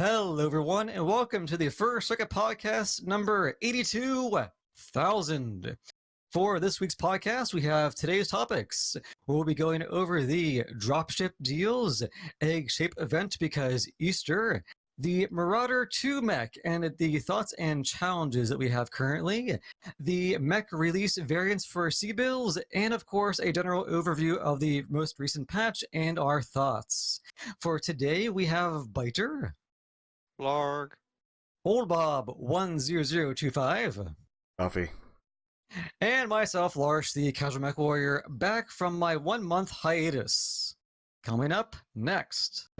Hello, everyone, and welcome to the First Circuit Podcast number 82,000. For this week's podcast, we have today's topics. We'll be going over the Dropship Deals, Egg Shape event because Easter, the Marauder II mech and the thoughts and challenges that we have currently, the Mech Release variants for C-Bills, and of course, a general overview of the most recent patch and our thoughts. For today, we have Biter. Blarg. Oldbob 10025. Coffee. And myself, Lars, the Casual Mech Warrior, back from my 1 month hiatus. Coming up next.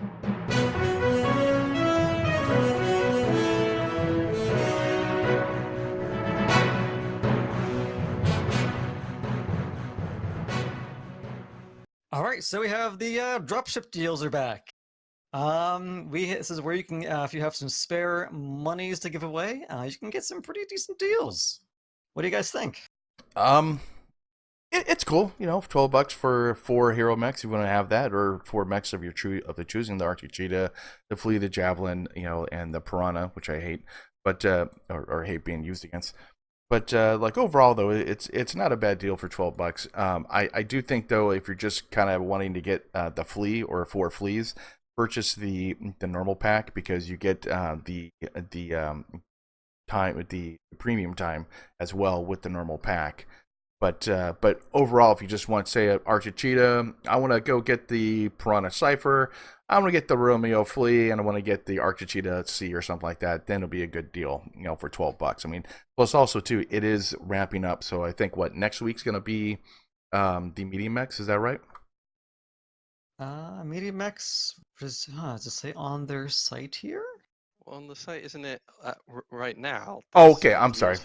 All right, so we have the dropship deals are back. This is where you can, if you have some spare monies to give away, you can get some pretty decent deals. What do you guys think? It's cool, $12 for 4 hero mechs if you want to have that, or 4 mechs of the choosing, the Arctic Cheetah, the Flea, the Javelin, and the Piranha, which I hate, but or hate being used against. But like overall though, it's not a bad deal for $12. I do think though, if you're just kind of wanting to get the Flea or 4 Fleas, purchase the normal pack because you get the time with the premium time as well with the normal pack. But overall, if you just want, say, an Arctic Cheetah, I want to go get the Piranha Cypher, I want to get the Romeo Flea, and I want to get the Arctic Cheetah C or something like that, then it'll be a good deal, for $12. I mean, plus also too, it is ramping up. So I think next week's going to be the medium mechs. Is that right? Medium mechs, does it say on their site here? Well, on the site, isn't it right now? Oh, okay. I'm sorry.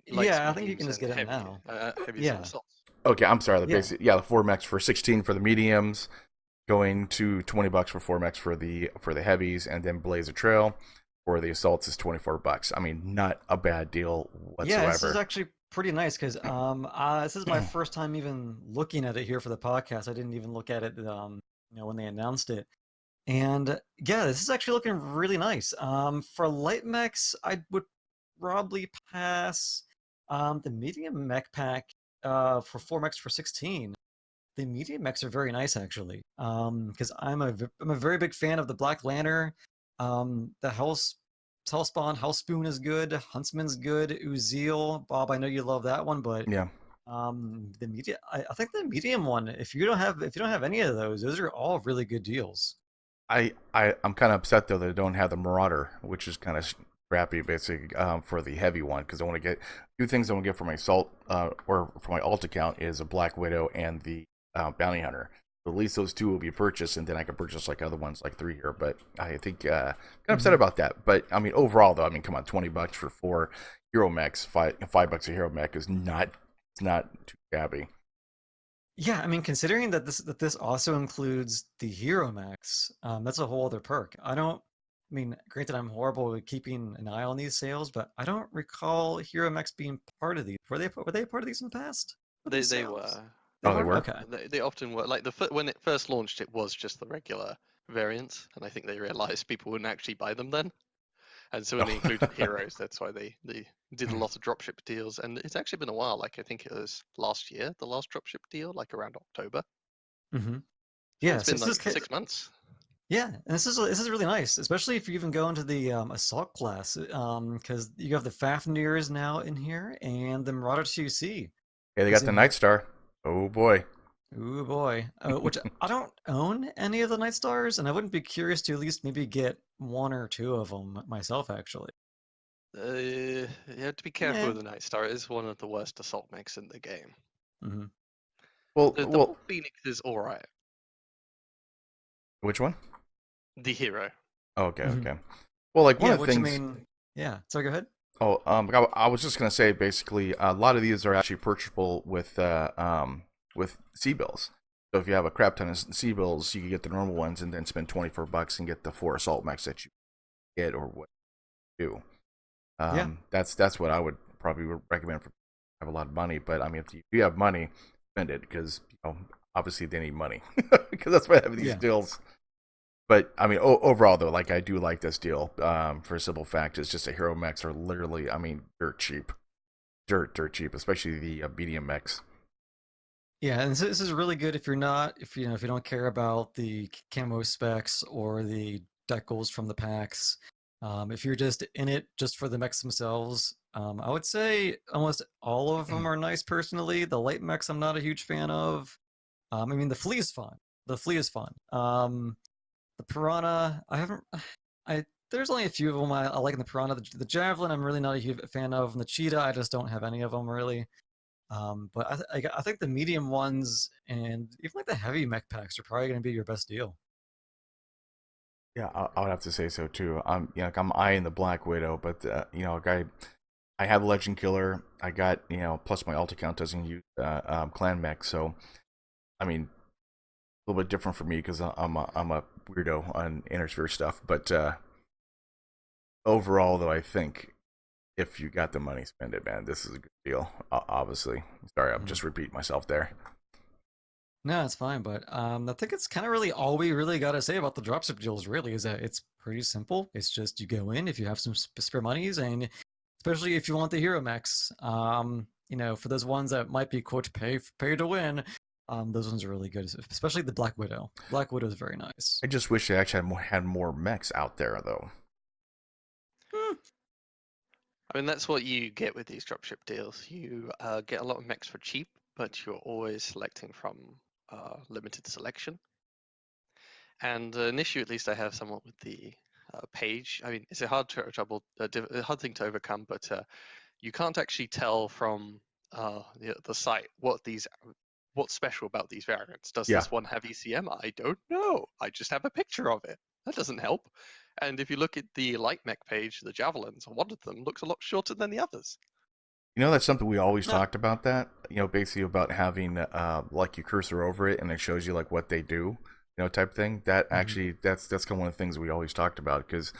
Yeah, I think you can just get it now. Yeah. Okay, I'm sorry. Yeah. The 4 mechs for 16 for the mediums, going to $20 for 4 mechs for the heavies, and then Blaze a Trail for the assaults is $24. I mean, not a bad deal whatsoever. Yeah, this is actually pretty nice because this is my first time even looking at it here for the podcast. I didn't even look at it when they announced it. And yeah, this is actually looking really nice. For light mechs, I would probably pass the medium mech pack for 4 mechs for 16. The medium mechs are very nice actually. Because I'm a very big fan of the Black Lantern. The Hellspawn, Hellspoon is good. Huntsman's good. Uziel, Bob, I know you love that one, but yeah. The medium, I think the medium one. If you don't have any of those are all really good deals. I'm kind of upset though that I don't have the Marauder, which is kind of crappy, basically, for the heavy one, because I want to get 2 things I want to get for my assault or for my alt account is a Black Widow and the Bounty Hunter. So at least those 2 will be purchased, and then I can purchase like other ones like 3 here. But I think kind of upset about that. But I mean, overall though, come on, $20 for 4 hero mechs, $5 a hero mech is not too shabby. Yeah, I mean, considering that this also includes the hero mechs, that's a whole other perk. Granted, I'm horrible at keeping an eye on these sales, but I don't recall hero mechs being part of these. Were they part of these in the past? They were. They were? Okay. They often were. Like when it first launched, it was just the regular variants, and I think they realized people wouldn't actually buy them then. And so when they included heroes, that's why they did a lot of dropship deals. And it's actually been a while. Like I think it was last year, the last dropship deal, like around October. Mm-hmm. So yeah, it's been like 6 months. Yeah, and this is really nice, especially if you even go into the assault class, because you have the Fafnirs now in here and the Marauder II C. Yeah, they got the Night Star. Oh boy. Ooh boy, which I don't own any of the Night Stars, and I wouldn't be curious to at least maybe get 1 or 2 of them myself, actually. You have to be careful with the Night Star. It is one of the worst assault mechs in the game. Mm-hmm. Well, the Phoenix is all right. Which one? The hero. Oh, okay, okay. Well, like one of the things. Yeah. So go ahead. Oh, I was just gonna say basically a lot of these are actually purchasable with C-Bills. So if you have a crap ton of C-Bills, you can get the normal ones and then spend $24 and get the 4 assault mechs that you get or what you do. That's what I would probably recommend for have a lot of money. But I mean, if you have money, spend it because obviously they need money because that's why I have these deals. But I mean, overall though, like I do like this deal. For a simple fact, it's just the hero mechs are literally, I mean, dirt cheap, dirt cheap, especially the medium mechs. Yeah, and this is really good if you're not, if you know, if you don't care about the camo specs or the deck goals from the packs. If you're just in it just for the mechs themselves, I would say almost all of them are nice. Personally, the light mechs I'm not a huge fan of. I mean, the flea is fun. The flea is fun. The piranha, I haven't. I there's only a few of them I like in the piranha. The javelin, I'm really not a huge fan of, and the cheetah, I just don't have any of them really. But I think the medium ones and even like the heavy mech packs are probably going to be your best deal. Yeah, I would have to say so too. Like I'm eyeing the Black Widow, but like I have Legend Killer. I got plus my alt account doesn't use clan mech, so I mean a little bit different for me because I'm a weirdo on IanDresarie stuff. But overall, though, I think if you got the money, spend it, man. This is a good deal. Obviously, sorry, I'm Mhm. just repeating myself there. No, it's fine. But I think it's kind of really all we really got to say about the dropship deals. Really, is that it's pretty simple. It's just you go in if you have some spare monies, and especially if you want the hero mechs. For those ones that might be quote pay to win. Those ones are really good, especially the Black Widow. Black Widow is very nice. I just wish they actually had more mechs out there, though. Hmm. I mean, that's what you get with these dropship deals. You get a lot of mechs for cheap, but you're always selecting from limited selection. And an issue, at least I have somewhat with the page. I mean, it's a hard thing to overcome, but you can't actually tell from the site what's special about these variants. Does Yeah, this one have ECM? I don't know. I just have a picture of it. That doesn't help. And if you look at the light mech page, the javelins, one of them looks a lot shorter than the others. that's something we always No. talked about. That basically about having like you cursor over it and it shows you like what they do, type thing. That Mhm. actually that's kind of one of the things we always talked about because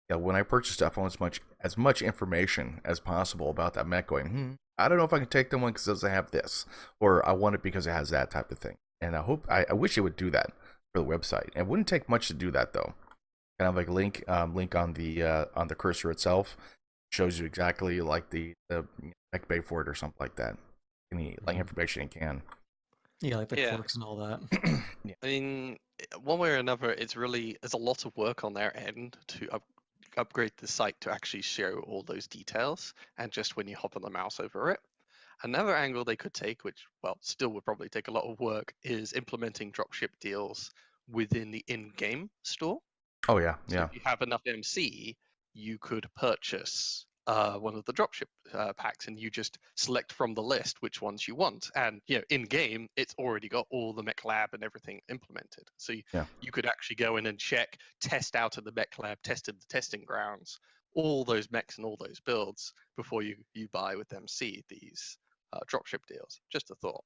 when I purchase stuff, I want as much information as possible about that mech. Going, I don't know if I can take the one because it doesn't have this, or I want it because it has that type of thing. And I wish it would do that for the website. It wouldn't take much to do that though. Kind of like link on the cursor itself shows you exactly like the mech bay for it or something like that. Any like Mhm. information it can. Yeah, like the Yeah, quirks and all that. Yeah. I mean, one way or another, there's a lot of work on their end to upgrade the site to actually show all those details, and just when you hop on the mouse over it. Another angle they could take, which, well, still would probably take a lot of work, is implementing dropship deals within the in-game store. Oh yeah, So yeah. if you have enough MC, you could purchase one of the dropship packs, and you just select from the list which ones you want. And in game, it's already got all the mech lab and everything implemented. So Yeah. you could actually go in and check, test out of the mech lab, test in the testing grounds, all those mechs and all those builds before you buy with MC these dropship deals. Just a thought.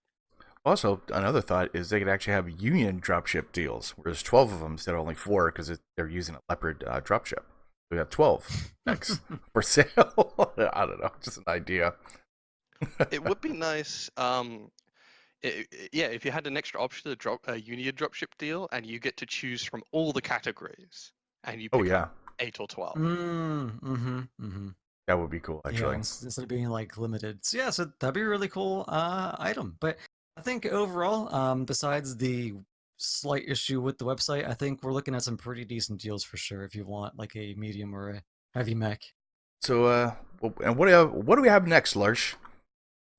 Also, another thought is they could actually have union dropship deals, where there's 12 of them instead of only 4 because they're using a Leopard dropship. We have 12 X for sale. I don't know, just an idea. It would be nice. Yeah, if you had an extra option to drop a Union dropship deal, and you get to choose from all the categories, and you Oh pick up yeah, 8 or 12. Mm-hmm. that would be cool Yeah, actually. instead of being like limited. So yeah, so that'd be a really cool item. But I think overall, besides the slight issue with the website, I think we're looking at some pretty decent deals for sure if you want like a medium or a heavy mech. So, and what do we have next, Lurch?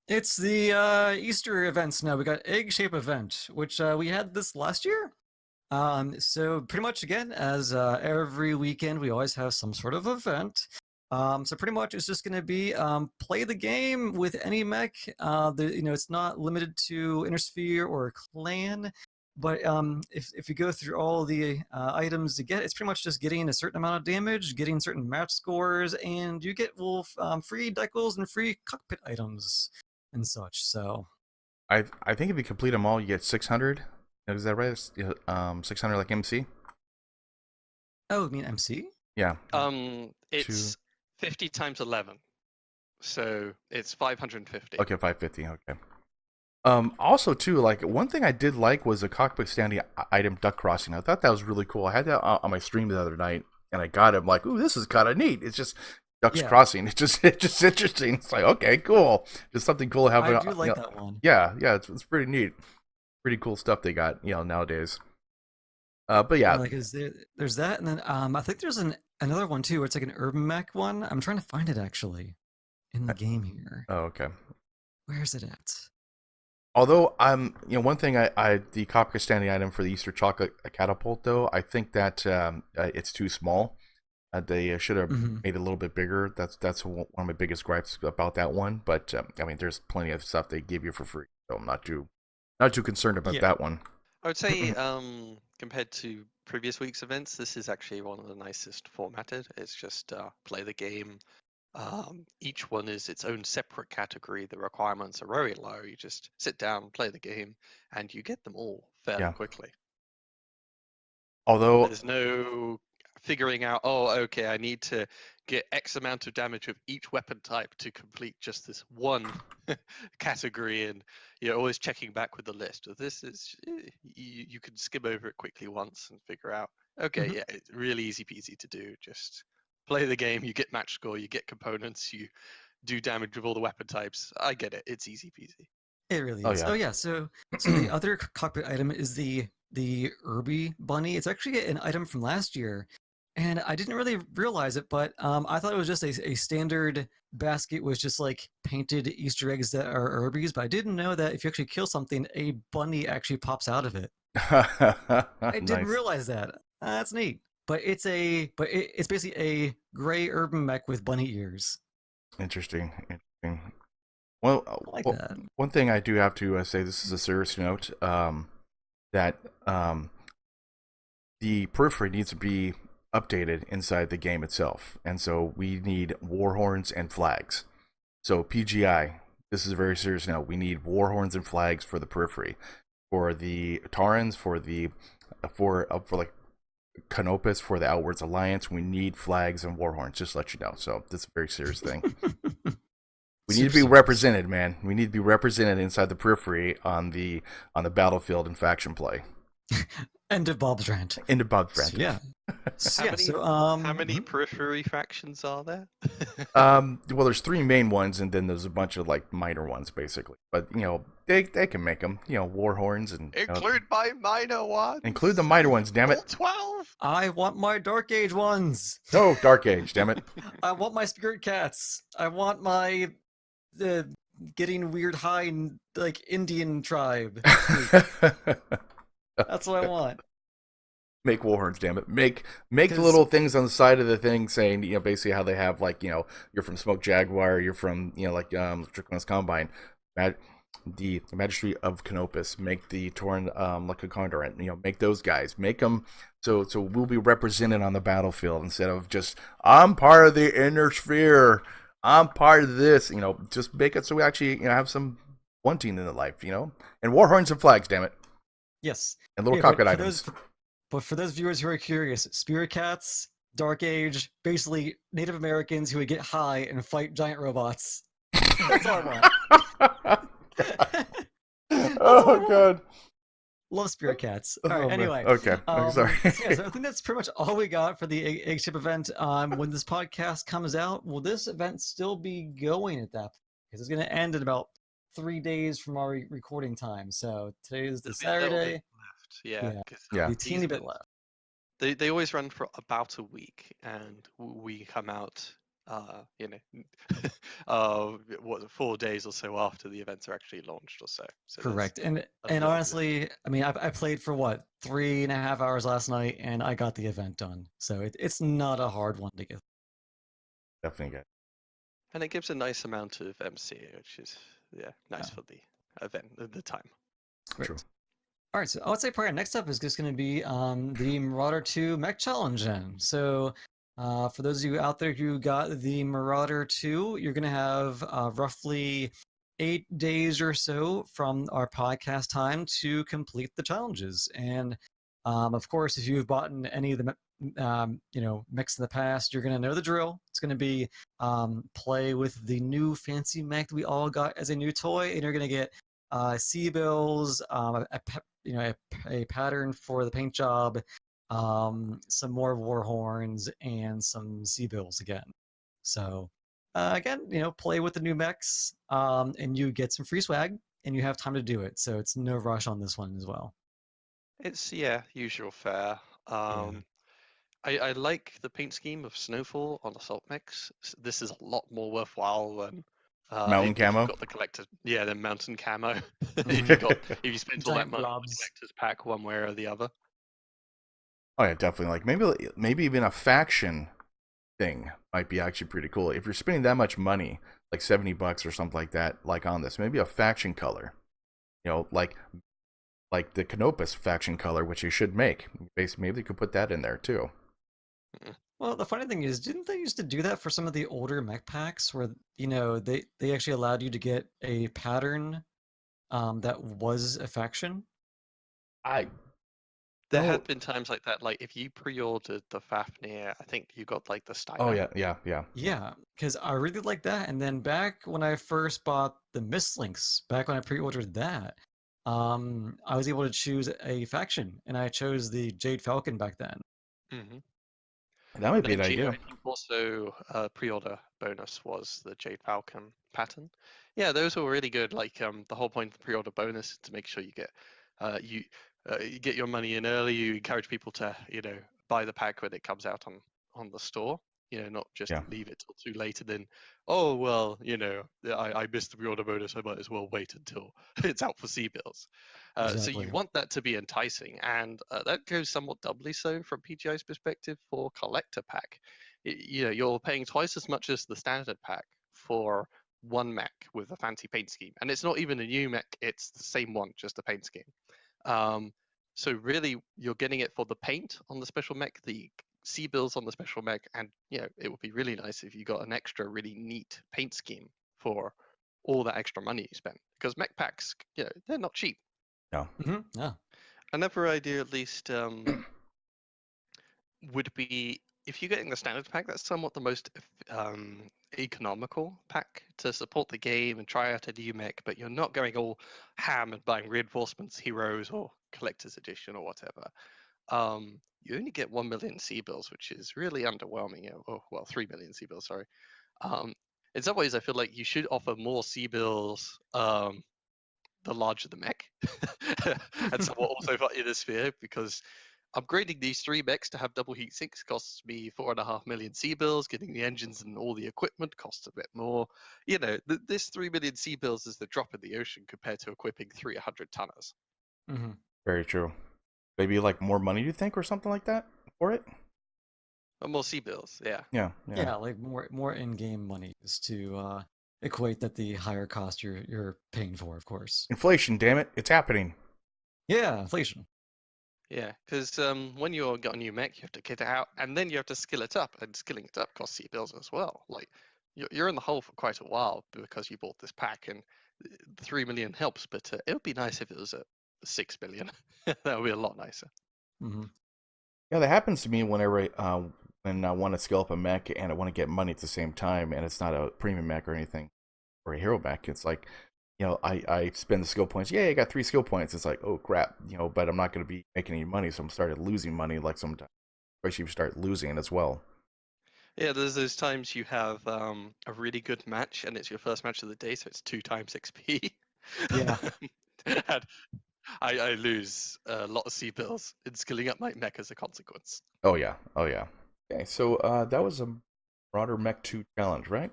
It's the Easter events now. We got egg shape event, which we had this last year. So pretty much again, as every weekend, we always have some sort of event. So pretty much it's just going to be play the game with any mech. It's not limited to Intersphere or Clan, but if you go through all the items to get, it's pretty much just getting a certain amount of damage, getting certain match scores, and you get free decals and free cockpit items and such. So I think if you complete them all, you get 600. Is that right? 600 like MC. oh, I mean MC. Yeah. Two. It's 50 times 11, so it's 550. Okay, 550. Okay. Also too, like one thing I did like was a cockpit standing item duck crossing. I thought that was really cool. I had that on my stream the other night, and I got it. I'm like, ooh, this is kind of neat. It's just ducks Yeah, crossing. It's just interesting. It's like, okay, cool. Just something cool I happening. do like that one. Yeah, it's pretty neat. Pretty cool stuff they got, nowadays. But Yeah, yeah, like there's that, and then I think there's another one too, where it's like an urban mech one. I'm trying to find it actually in the game here. oh, okay. Where's it at? Although one thing I the cockpit standing item for the Easter chocolate catapult though, I think that it's too small. They should have Mm-hmm. made it a little bit bigger. That's one of my biggest gripes about that one. But I mean, there's plenty of stuff they give you for free, so I'm not too concerned about Yeah. that one. I would say, compared to previous week's events, this is actually one of the nicest formatted. It's just play the game. Each one is its own separate category. The requirements are very low. You just sit down, play the game, and you get them all fairly Yeah. quickly. Although, There's no figuring out, oh, okay, I need to get X amount of damage with each weapon type to complete just this one category, and you're always checking back with the list. This is, you can skim over it quickly once and figure out, okay, Mhm. yeah, it's really easy peasy to do. Just play the game, you get match score, you get components, you do damage with all the weapon types. I get it. It's easy peasy. It really oh is. yeah, Oh yeah. So the other cockpit item is the Irby bunny. It's actually an item from last year, and I didn't really realize it, but I thought it was just a standard basket with just like painted Easter eggs that are Irbies. But I didn't know that if you actually kill something, a bunny actually pops out of it. I didn't nice, realize that. That's neat. But it's basically a gray urban mech with bunny ears. interesting. Well, I like that. one thing I do have to say, this is a serious note, that the periphery needs to be updated inside the game itself, and so we need war horns and flags. So PGI, this is a very serious note. We need war horns and flags for the periphery, for the Taurans, for like Canopus, for the Outwards Alliance. We need flags and war horns. Just to let you know. So this is a very serious thing. We need to be represented, man. We need to be represented inside the periphery on the battlefield and faction play. End of Bob's rant. Into Bob's So, rant. yeah. How many periphery factions are there? Well, there's 3 main ones, and then there's a bunch of like minor ones, basically. But they can make them. War horns and Include my minor ones. include the minor ones. Damn it! All 12. I want my Dark Age ones. No Dark Age. Damn it! I want my Spirit Cats. I want my getting weird high like Indian tribe. That's what I want. Make war horns, damn it! Make the little things on the side of the thing saying basically how they have like you're from Smoke Jaguar, you're from like Draconis Combine, the Magistrate of Canopus, make the Torn like a Condorant, make those guys, make them so we'll be represented on the battlefield instead of just I'm part of the inner sphere, I'm part of this, just make it so we actually have some wanting in the life, and war horns and flags, damn it. Yes. And little cockpit items. But for those viewers who are curious, Spirit Cats, Dark Age, basically Native Americans who would get high and fight giant robots. That's all I want. Oh god. Love Spirit Cats. All right, anyway. Okay. Sorry. So I think that's pretty much all we got for the egg ship event. When this podcast comes out, will this event still be going at that point? Because it's going to end in about 3 days from our recording time. So today's the Saturday. Yeah. Yeah. A teeny bit left. They always run for about a week, and we come out, 4 days or so after the events are actually launched, or so. Correct. And honestly, I mean, I played for 3.5 hours last night, and I got the event done. So it's not a hard one to get. Definitely good. And it gives a nice amount of MC, which is nice for the event at the time. True. All right, so I would say probably next up is just going to be the Marauder II Mech Challenge. So for those of you out there who got the Marauder II, you're going to have roughly 8 days or so from our podcast time to complete the challenges. And of course, if you've bought any of the mechs in the past, you're going to know the drill. It's going to be play with the new fancy mech that we all got as a new toy, and you're going to get C-bills, a pattern for the paint job, some more war horns, and some C-bills again. So again, play with the new mechs, and you get some free swag, and you have time to do it. So it's no rush on this one as well. It's usual fare. Yeah. I like the paint scheme of Snowfall on Assault Mechs. This is a lot more worthwhile than Mountain if you've camo. got the collector. Yeah, the mountain camo. Mhm. If you spent all that Giant money on the blobs. collector's pack, one way or the other. Oh yeah, definitely. Like maybe even a faction thing might be actually pretty cool. If you're spending that much money, like $70 or something like that, like on this, maybe a faction color. Like the Canopus faction color, which you should make. Maybe they could put that in there too. Mm. Well, the funny thing is, didn't they used to do that for some of the older mech packs where, they actually allowed you to get a pattern that was a faction? I There don't. had been times like that. Like if you pre-ordered the Fafnir, I think you got like the Oh Steiner. yeah. Yeah, because I really like that. And then back when I first bought the Mistlinks, back when I pre-ordered that, I was able to choose a faction, and I chose the Jade Falcon back then. Hmm. That might be an Then Geo, idea. I think also pre-order bonus was the Jade Falcon pattern. Yeah, those were really good. Like the whole point of the pre-order bonus is to make sure you get your money in early. You encourage people to buy the pack when it comes out on the store. Not just Yeah. leave it till too late and then, oh well, I missed the pre-order bonus. I might as well wait until it's out for C-bills. So you Exactly. want that to be enticing, and that goes somewhat doubly so from PGI's perspective for collector pack. You're paying twice as much as the standard pack for one mech with a fancy paint scheme, and it's not even a new mech; it's the same one, just a paint scheme. Um, so really, you're getting it for the paint on the special mech, the C-bills on the special mech, and it would be really nice if you got an extra really neat paint scheme for all that extra money you spent. Because mech packs, they're not cheap. No. Yeah. Another idea, at least, would be if you're getting the standard pack, that's somewhat the most economical pack to support the game and try out a new mech, but you're not going all ham and buying reinforcements, heroes, or collector's edition or whatever. You only get 1 million C-bills, which is really underwhelming. Oh, well, 3 million C-bills, sorry. Um, in some ways, I feel like you should offer more C-bills the larger the mech, and somewhat also for Innosphere, because upgrading these three mechs to have double heat sinks costs me 4.5 million C-bills. Getting the engines and all the equipment costs a bit more. This 3 million C-bills is the drop in the ocean compared to equipping 300 tonners. Hmm. Very true. Maybe like more money, you think, or something like that for it? But more C-bills, yeah. Yeah. Yeah, like more in-game money is to equate that the higher cost you're paying for, of course. Inflation, damn it. It's happening. Yeah, inflation. Yeah, because when you've got a new mech, you have to kit it out, and then you have to skill it up, and skilling it up costs C-bills as well. Like, you're in the hole for quite a while because you bought this pack, and 3 million helps, but it would be nice if it was at 6 million. That would be a lot nicer. Hmm. Yeah, that happens to me whenever when I want to scale up a mech and I want to get money at the same time, and it's not a premium mech or anything or a hero mech. It's like, I spend the skill points. Yeah, I got 3 skill points. It's like, oh crap, but I'm not going to be making any money, so I'm started losing money. Like sometimes, especially if you start losing as well. Yeah, there's those times you have a really good match, and it's your first match of the day, so it's 2 times XP. Yeah. And I lose a lot of C-bills in skilling up my mech as a consequence. Oh yeah, oh yeah. Okay, so that was a Marauder Mech 2 challenge, right?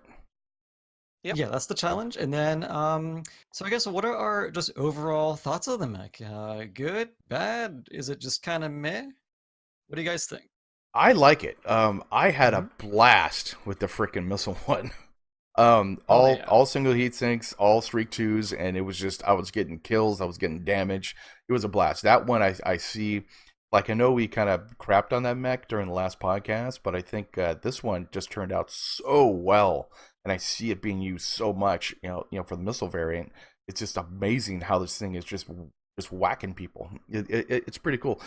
Yep. Yeah, that's the challenge. And then, so I guess what are our just overall thoughts of the mech? Good, bad? Is it just kind of meh? What do you guys think? I like it. I had a Hmm. blast with the freaking missile one. Oh yeah. All single heat sinks, all streak twos, and it was just I was getting kills, I was getting damage. It was a blast. That one I see, like I know we kind of crapped on that mech during the last podcast, but I think this one just turned out so well, and I see it being used so much. For the missile variant, it's just amazing how this thing is just whacking people. It's pretty cool.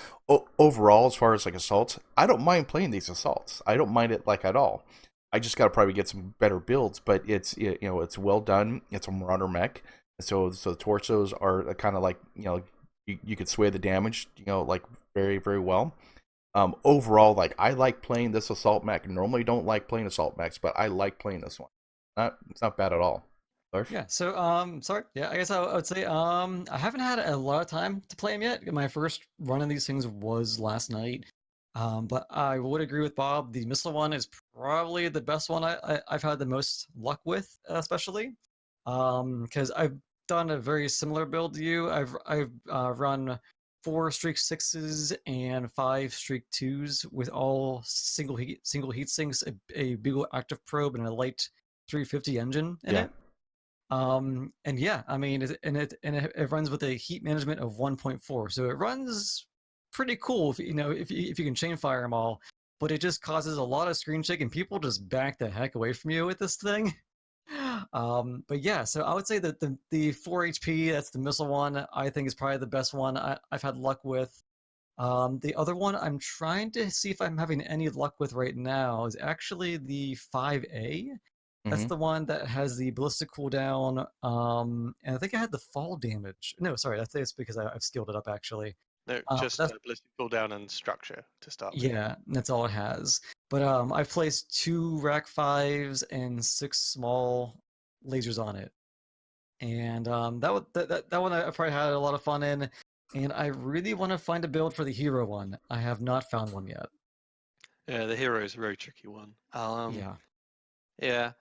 Overall, as far as like assaults, I don't mind playing these assaults. I don't mind it like at all. I just got to probably get some better builds, but it's well done. It's a Marauder mech. So the torsos are kind of like, you could sway the damage, like very, very well. Overall, like, I like playing this assault mech. Normally don't like playing assault mechs, but I like playing this one. It's not bad at all. Larsh? Yeah, so sorry. Yeah, I guess I would say I haven't had a lot of time to play them yet. My first run of these things was last night. But I would agree with Bob. The missile one is probably the best one I've had the most luck with, especially. Because I've done a very similar build to you. I've run 4 streak 6s and 5 streak 2s with all single heat sinks, a Beagle active probe, and a light 350 engine in Yeah. it. And yeah, I mean, it runs with a heat management of 1.4, so it runs pretty cool if if you can chain fire them all. But it just causes a lot of screen shake, and people just back the heck away from you with this thing. But yeah, so I would say that the 4 HP, that's the missile one, I think is probably the best one I've had luck with. The other one I'm trying to see if I'm having any luck with right now is actually the 5A. That's Hmm. the one that has the ballistic cooldown, and I think I had the fall damage. No, sorry, that's because I've skilled it up actually. No, just That's ballistic cooldown and structure to start with. yeah, that's all it has. But I've placed 2 rack 5s and 6 small lasers on it, and that one I probably had a lot of fun in. And I really want to find a build for the hero one. I have not found one yet. Yeah, the hero is a very tricky one. Yeah. Yeah,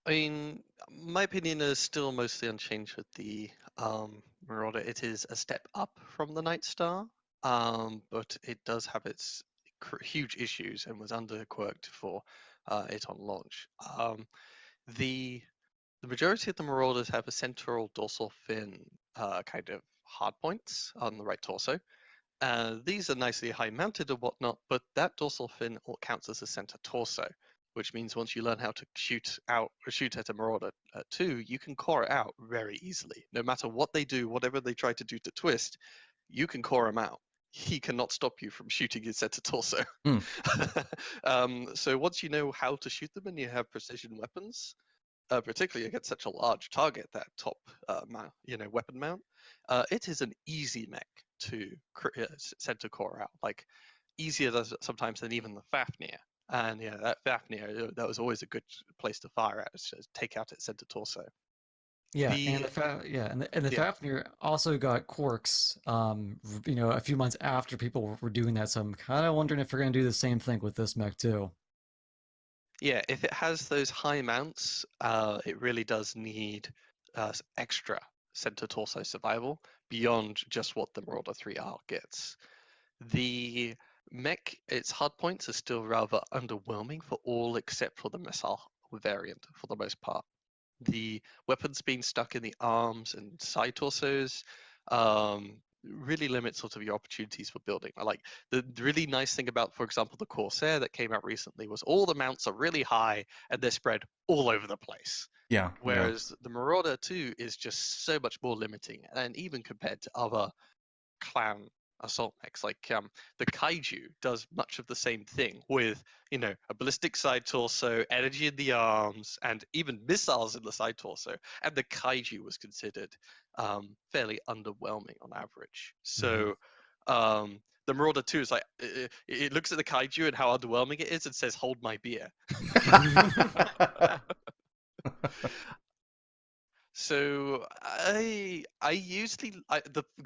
I mean, my opinion is still mostly unchanged with the Marauder. It is a step up from the Night Star, but it does have its huge issues and was underquirked for it on launch. The the majority of the Marauders have a central dorsal fin kind of hard points on the right torso. These are nicely high mounted and whatnot, but that dorsal fin counts as a center torso, which means once you learn how to shoot at a Marauder 2, you can core it out very easily. No matter what they do, whatever they try to do to twist, you can core him out. He cannot stop you from shooting his center torso. Hmm. So once you know how to shoot them and you have precision weapons, particularly against such a large target, that top weapon mount, it is an easy mech to center core out, like easier sometimes than even the Fafnir. And yeah, that Fafnir, that was always a good place to fire at, is to take out its center torso. Yeah, and The the yeah, Fafnir also got quirks, a few months after people were doing that. So I'm kind of wondering if we're going to do the same thing with this mech too. yeah, if it has those high mounts, it really does need extra center torso survival beyond just what the Marauder 3R gets. The mech, its hard points are still rather underwhelming for all except for the missile variant for the most part. The weapons being stuck in the arms and side torsos really limits sort of your opportunities for building. Like the really nice thing about, for example, the Corsair that came out recently was all the mounts are really high and they're spread all over the place. Yeah. Yeah. Whereas the Marauder 2 is just so much more limiting, and even compared to other clan assault mechs, like the Kaiju does much of the same thing with a ballistic side torso, energy in the arms, and even missiles in the side torso, and the Kaiju was considered fairly underwhelming on average. So the Marauder 2 is like it looks at the Kaiju and how underwhelming it is and says, hold my beer. So the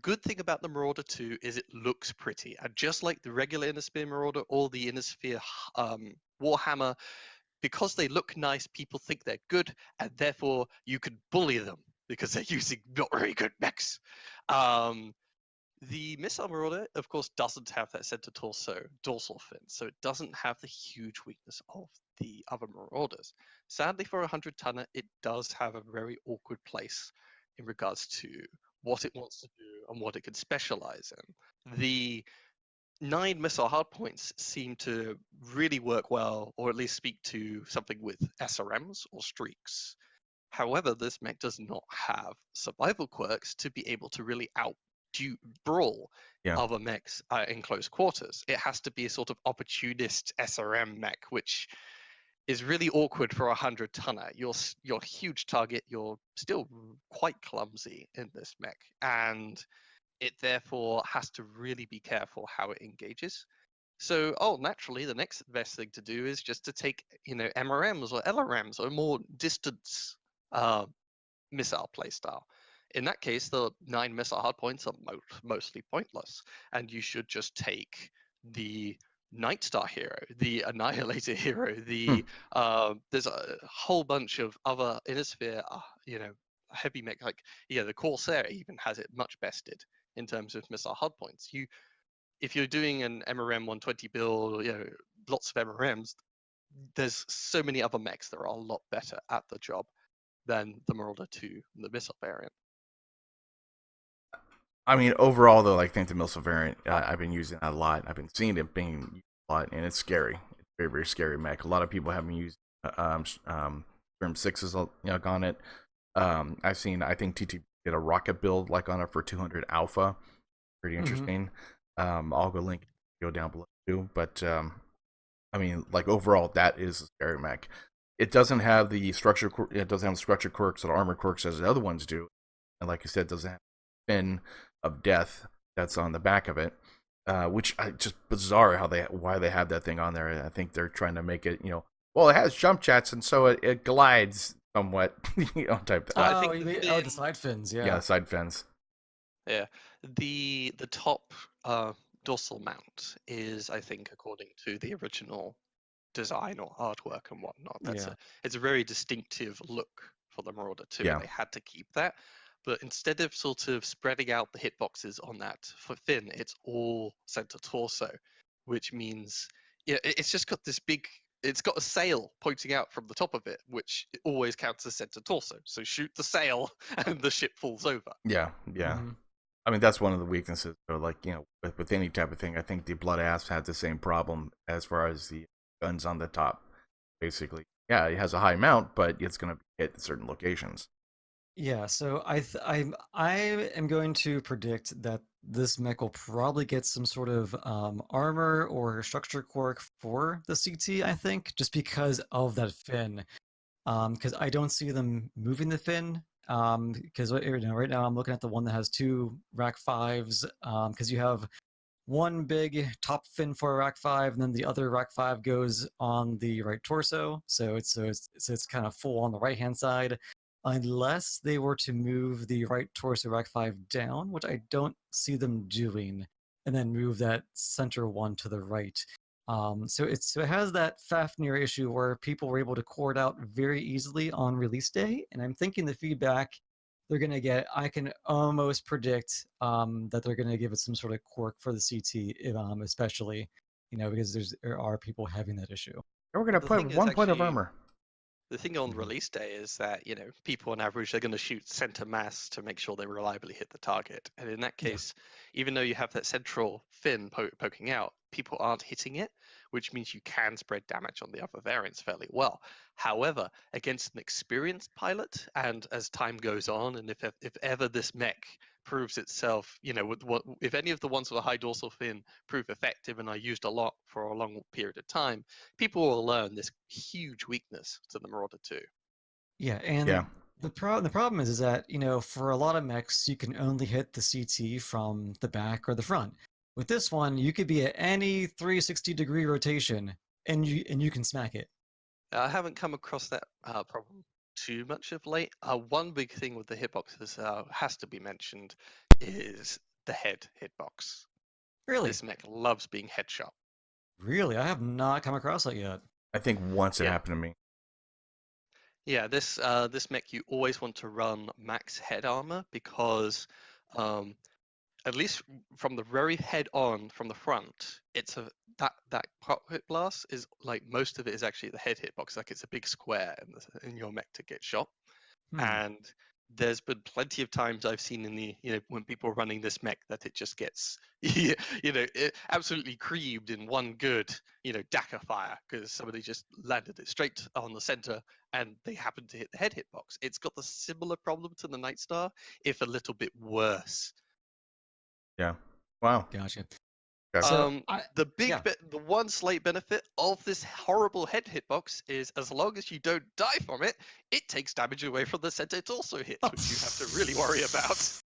good thing about the Marauder 2 is it looks pretty, and just like the regular Inner Sphere Marauder or the Inner Sphere Warhammer, because they look nice, people think they're good, and therefore you can bully them because they're using not very good mechs. The Missile Marauder, of course, doesn't have that center torso dorsal fin, so it doesn't have the huge weakness of the other Marauders. Sadly, for a 100-tonner, it does have a very awkward place in regards to what it wants to do and what it can specialize in. The 9 missile hardpoints seem to really work well, or at least speak to something with SRMs or streaks. However, this mech does not have survival quirks to be able to really brawl Yeah. other mechs in close quarters. It has to be a sort of opportunist SRM mech, which is really awkward for a 100-tonner. You're a huge target. You're still quite clumsy in this mech, and it therefore has to really be careful how it engages. So, naturally, the next best thing to do is just to take, MRMs or LRMs or more distance missile playstyle. In that case, the 9 missile hardpoints are mostly pointless, and you should just take the Nightstar hero, the Annihilator hero, there's a whole bunch of other Innisphere, heavy mech, like the Corsair even has it much bested in terms of missile hardpoints. If you're doing an MRM 120 build, lots of MRMs, there's so many other mechs that are a lot better at the job than the Marauder II, the missile variant. I mean, overall though, I think the missile variant, I've been using that a lot. I've been seeing it being used a lot, and it's scary. It's very, very scary mech. A lot of people haven't used Storm 6's on it. I've seen, I think TT did a rocket build like on it for 200 alpha. Pretty interesting. I'll go link go down below too. But I mean, like overall, that is a scary mech. It doesn't have the structure. It doesn't have the structure quirks or armor quirks as the other ones do. And like I said, it doesn't have fin of death that's on the back of it, which just bizarre why they have that thing on there. I think they're trying to make it, well, it has jump jets and so it glides somewhat, type. I think the side fins, yeah. Yeah, side fins. Yeah, the top dorsal mount is, I think, according to the original design or artwork and whatnot. It's a very distinctive look for the Marauder 2. Yeah. They had to keep that. But instead of sort of spreading out the hitboxes on that for fin, it's all center torso, which means it's just got this big. It's got a sail pointing out from the top of it, which always counts as center torso. So shoot the sail, and the ship falls over. Yeah. I mean, that's one of the weaknesses. So, like, with any type of thing, I think the Blood Asp had the same problem as far as the guns on the top. Basically, yeah, it has a high mount, but it's going to hit certain locations. Yeah, so I am going to predict that this mech will probably get some sort of armor or structure quirk for the CT, I think, just because of that fin. Because I don't see them moving the fin. Because right now I'm looking at the one that has 2 rack 5s. Because you have one big top fin for rack 5, and then the other rack 5 goes on the right torso. So it's kind of full on the right hand side. Unless they were to move the right torso rack 5 down, which I don't see them doing, and then move that center one to the right. So it has that Fafnir issue where people were able to core it out very easily on release day, and I'm thinking the feedback they're going to get, I can almost predict that they're going to give it some sort of quirk for the CT, especially, because there are people having that issue. And we're going to put 1 point of armor. The thing on release day is that, people on average, they're going to shoot center mass to make sure they reliably hit the target. And in that case, even though you have that central fin poking out, people aren't hitting it, which means you can spread damage on the other variants fairly well. However, against an experienced pilot, and as time goes on, and if ever this mech proves itself, if any of the ones with a high dorsal fin prove effective and are used a lot for a long period of time, people will learn this huge weakness to the Marauder 2. Yeah, and the problem is that, for a lot of mechs, you can only hit the CT from the back or the front. With this one, you could be at any 360-degree rotation, and you can smack it. I haven't come across that problem too much of late. One big thing with the hitboxes has to be mentioned is the head hitbox. Really? This mech loves being headshot. Really? I have not come across that yet. I think once it happened to me. Yeah, this mech, you always want to run max head armor because at least from the very head on from the front, it's that cockpit blast is like most of it is actually the head hitbox. Like it's a big square in your mech to get shot. And there's been plenty of times I've seen in the when people are running this mech that it just gets absolutely creamed in one good Dakar fire because somebody just landed it straight on the center and they happen to hit the head hitbox. It's got the similar problem to the Nightstar, if a little bit worse. Yeah. Wow. Gotcha. Okay. So The yeah. the one slight benefit of this horrible head hitbox is as long as you don't die from it, it takes damage away from the center it also hits, which you have to really worry about.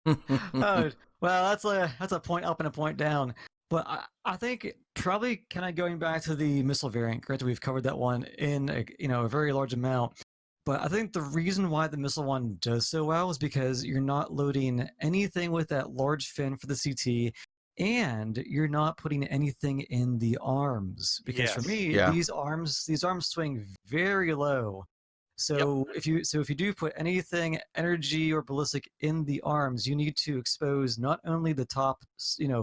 Oh, well, that's a point up and a point down. But I think probably kind of going back to the missile variant. Granted, we've covered that one in a very large amount. But I think the reason why the missile one does so well is because you're not loading anything with that large fin for the CT, and you're not putting anything in the arms. Because for Yes. me, Yeah. these arms swing very low. So if you do put anything energy or ballistic in the arms, you need to expose not only the top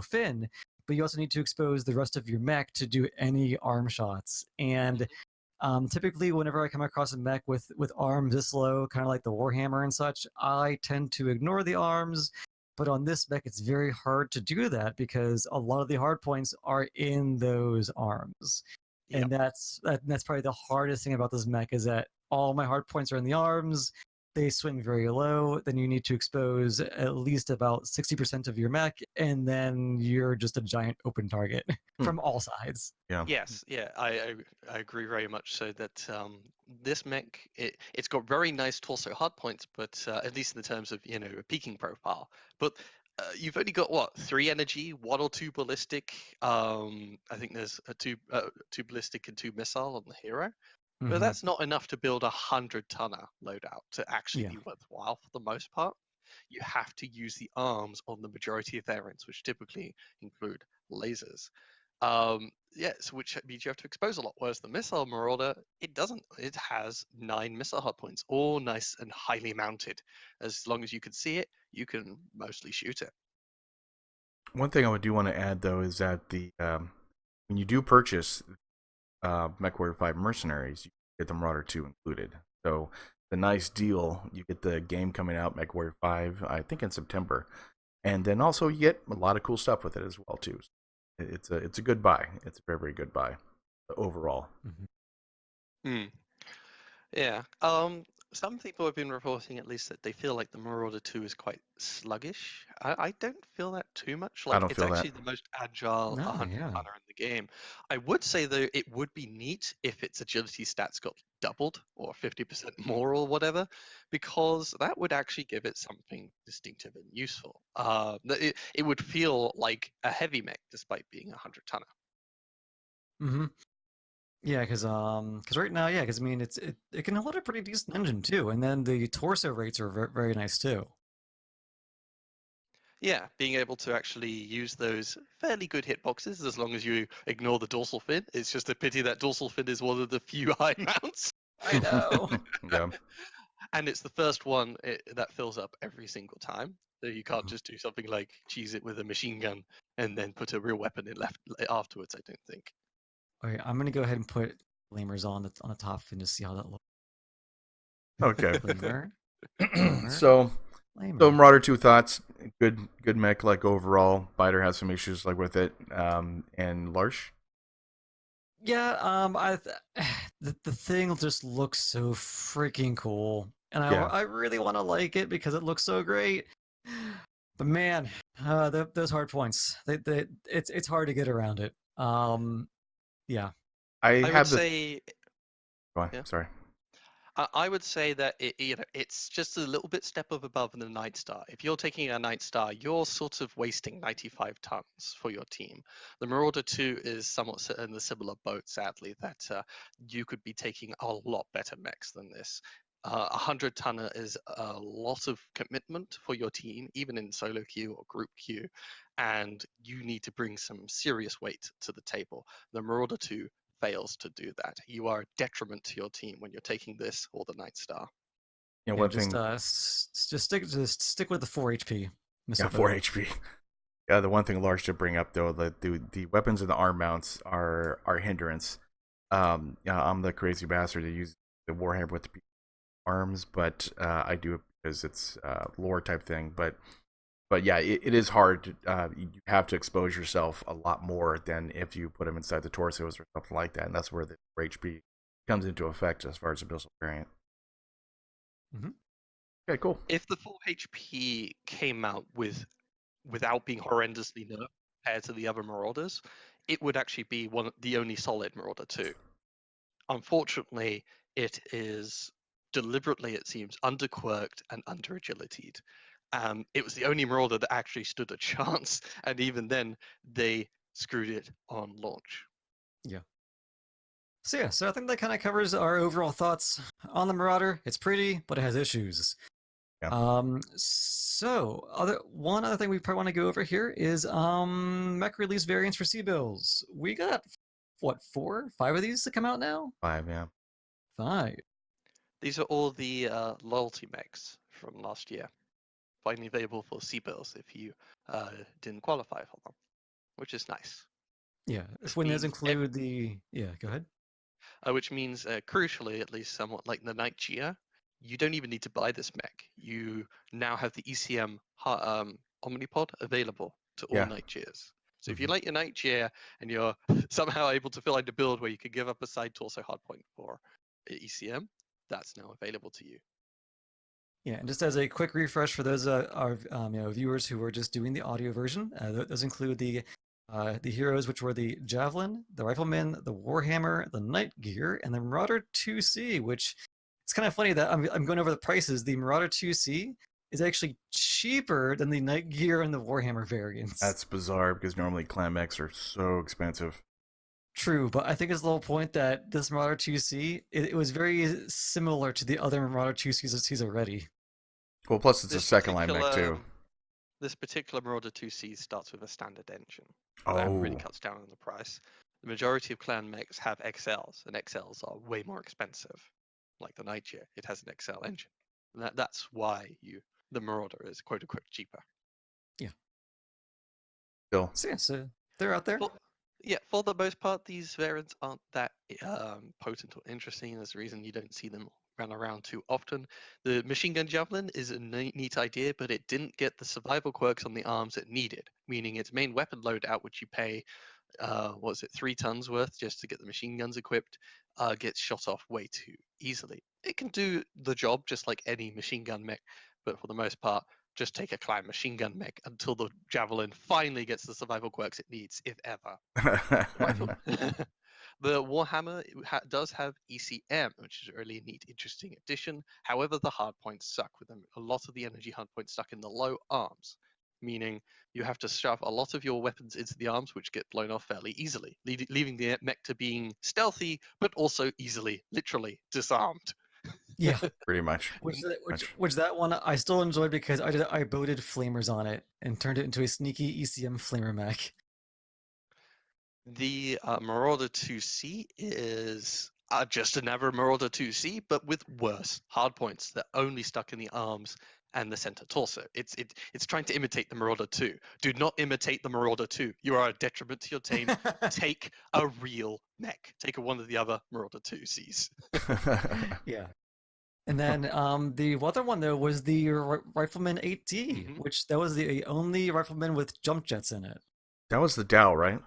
fin, but you also need to expose the rest of your mech to do any arm shots. And typically, whenever I come across a mech with arms this low, kind of like the Warhammer and such, I tend to ignore the arms. But on this mech, it's very hard to do that because a lot of the hard points are in those arms. Yep. And that's probably the hardest thing about this mech is that all my hard points are in the arms. They swing very low. Then you need to expose at least about 60% of your mech, and then you're just a giant open target from all sides. Yeah. Yes, yeah, I agree very much so that this mech it's got very nice torso hard points, but at least in the terms of a peaking profile. But you've only got what 3 energy, 1 or 2 ballistic. I think there's two ballistic and 2 missile on the hero. But Mm-hmm. that's not enough to build 100-tonner loadout to actually Yeah. be worthwhile for the most part. You have to use the arms on the majority of variants, which typically include lasers. Yes, which means you have to expose a lot. Whereas the missile Marauder, it doesn't. It has 9 missile hardpoints, all nice and highly mounted. As long as you can see it, you can mostly shoot it. One thing I do want to add though is that when you do purchase MechWarrior 5 Mercenaries, you get the Marauder 2 included. So the nice deal, you get the game coming out, MechWarrior 5, I think in September, and then also you get a lot of cool stuff with it as well too. It's a good buy. It's a very, very good buy overall. Mm-hmm. Yeah. Some people have been reporting at least that they feel like the Marauder 2 is quite sluggish. I don't feel that too much. I Like don't it's feel that. actually the most agile No, 100 yeah. tonner in the game. I would say though it would be neat if its agility stats got doubled or 50% more or whatever, because that would actually give it something distinctive and useful. It would feel like a heavy mech despite being a 100 tonner. Mm-hmm. Yeah, because right now, yeah, because I mean, it can hold a pretty decent engine too, and then the torso rates are very nice too. Yeah, being able to actually use those fairly good hitboxes as long as you ignore the dorsal fin. It's just a pity that dorsal fin is one of the few high mounts. I know. Yeah. And it's the first one that fills up every single time. So you can't just do something like cheese it with a machine gun and then put a real weapon in left afterwards, I don't think. Okay, I'm gonna go ahead and put flamers on the top and just see how that looks. Okay. Flamer, flamer, so flamer. Marauder 2 Thoughts, good mech like overall. Biter has some issues like with it. And Larsh. Yeah, the thing just looks so freaking cool, and Yeah. I really want to like it because it looks so great. But man, those hard points, it's hard to get around it. Yeah. I would have the. say, Go on, yeah. sorry. I would say that it's just a little bit step up above the Night Star. If you're taking a Night Star, you're sort of wasting 95 tons for your team. The Marauder 2 is somewhat in the similar boat, sadly, that you could be taking a lot better mechs than this. 100 tonner is a lot of commitment for your team, even in solo queue or group queue, and you need to bring some serious weight to the table. The Marauder 2 fails to do that. You are a detriment to your team when you're taking this or the Night Star. Yeah, Yeah, one just thing. just stick with the 4 HP. Yeah, 4 HP. Yeah, the one thing Large to bring up though, the weapons and the arm mounts are hindrance. Yeah, I'm the crazy bastard that uses the Warhammer with the arms, but I do it because it's lore type thing. But yeah, it is hard. You have to expose yourself a lot more than if you put them inside the torsos or something like that, and that's where the 4 HP comes into effect as far as the missile variant. Mm-hmm. Okay, cool. If the full HP came out without being horrendously nerfed, compared to the other Marauders, it would actually be the only solid Marauder 2. Unfortunately, it is deliberately, it seems, underquirked and under-agilityed. It was the only Marauder that actually stood a chance, and even then, they screwed it on launch. Yeah. So I think that kind of covers our overall thoughts on the Marauder. It's pretty, but it has issues. Yeah. So one other thing we probably want to go over here is Mech Release variants for C-Bills. We got what, 5 of these to come out now? 5, yeah. 5. These are all the loyalty mechs from last year, finally available for C-Bills if you didn't qualify for them, which is nice. Yeah, Which when those means include the go ahead. Which means, crucially, at least somewhat like the Nightgear, you don't even need to buy this mech. You now have the ECM Omnipod available to all Yeah. Nightgears. So if you like your Nightgear and you're somehow able to fill out a build where you could give up a side torso hardpoint for ECM, that's now available to you. Yeah, and just as a quick refresh for those our viewers who are just doing the audio version, those include the heroes, which were the Javelin, the Rifleman, the Warhammer, the Night Gear, and the Marauder 2C. Which it's kind of funny that I'm going over the prices. The Marauder 2C is actually cheaper than the Night Gear and the Warhammer variants. That's bizarre because normally clan mechs are so expensive. True, but I think it's the whole point that this Marauder 2C, it was very similar to the other Marauder 2Cs already. Well, plus it's a second line mech too. This particular Marauder 2C starts with a standard engine. Oh. That really cuts down on the price. The majority of clan mechs have XLs, and XLs are way more expensive. Like the Nightgear, it has an XL engine. And that's why the Marauder is quote unquote cheaper. Yeah. Still. So they're out there. For the most part, these variants aren't that potent or interesting. There's a reason you don't see them run around too often. The machine gun javelin is a neat idea, but it didn't get the survival quirks on the arms it needed, meaning its main weapon loadout, which you pay 3 tons worth just to get the machine guns equipped, gets shot off way too easily. It can do the job just like any machine gun mech, but for the most part, just take a clan machine gun mech until the javelin finally gets the survival quirks it needs, if ever. The Warhammer does have ECM, which is a really neat, interesting addition. However, the hardpoints suck with them. A lot of the energy hardpoints stuck in the low arms, meaning you have to shove a lot of your weapons into the arms, which get blown off fairly easily, leaving the mech to being stealthy, but also easily, literally disarmed. Yeah, pretty much. Which that one I still enjoyed because I boated flamers on it and turned it into a sneaky ECM flamer mech. The Marauder 2C is just another Marauder 2C, but with worse hardpoints that only stuck in the arms and the center torso. It's trying to imitate the Marauder 2. Do not imitate the Marauder 2. You are a detriment to your team. Take a real mech. Take one of the other Marauder 2Cs. Yeah. And then the other one though was the Rifleman 8D, which that was the only Rifleman with jump jets in it. That was the Dow, right?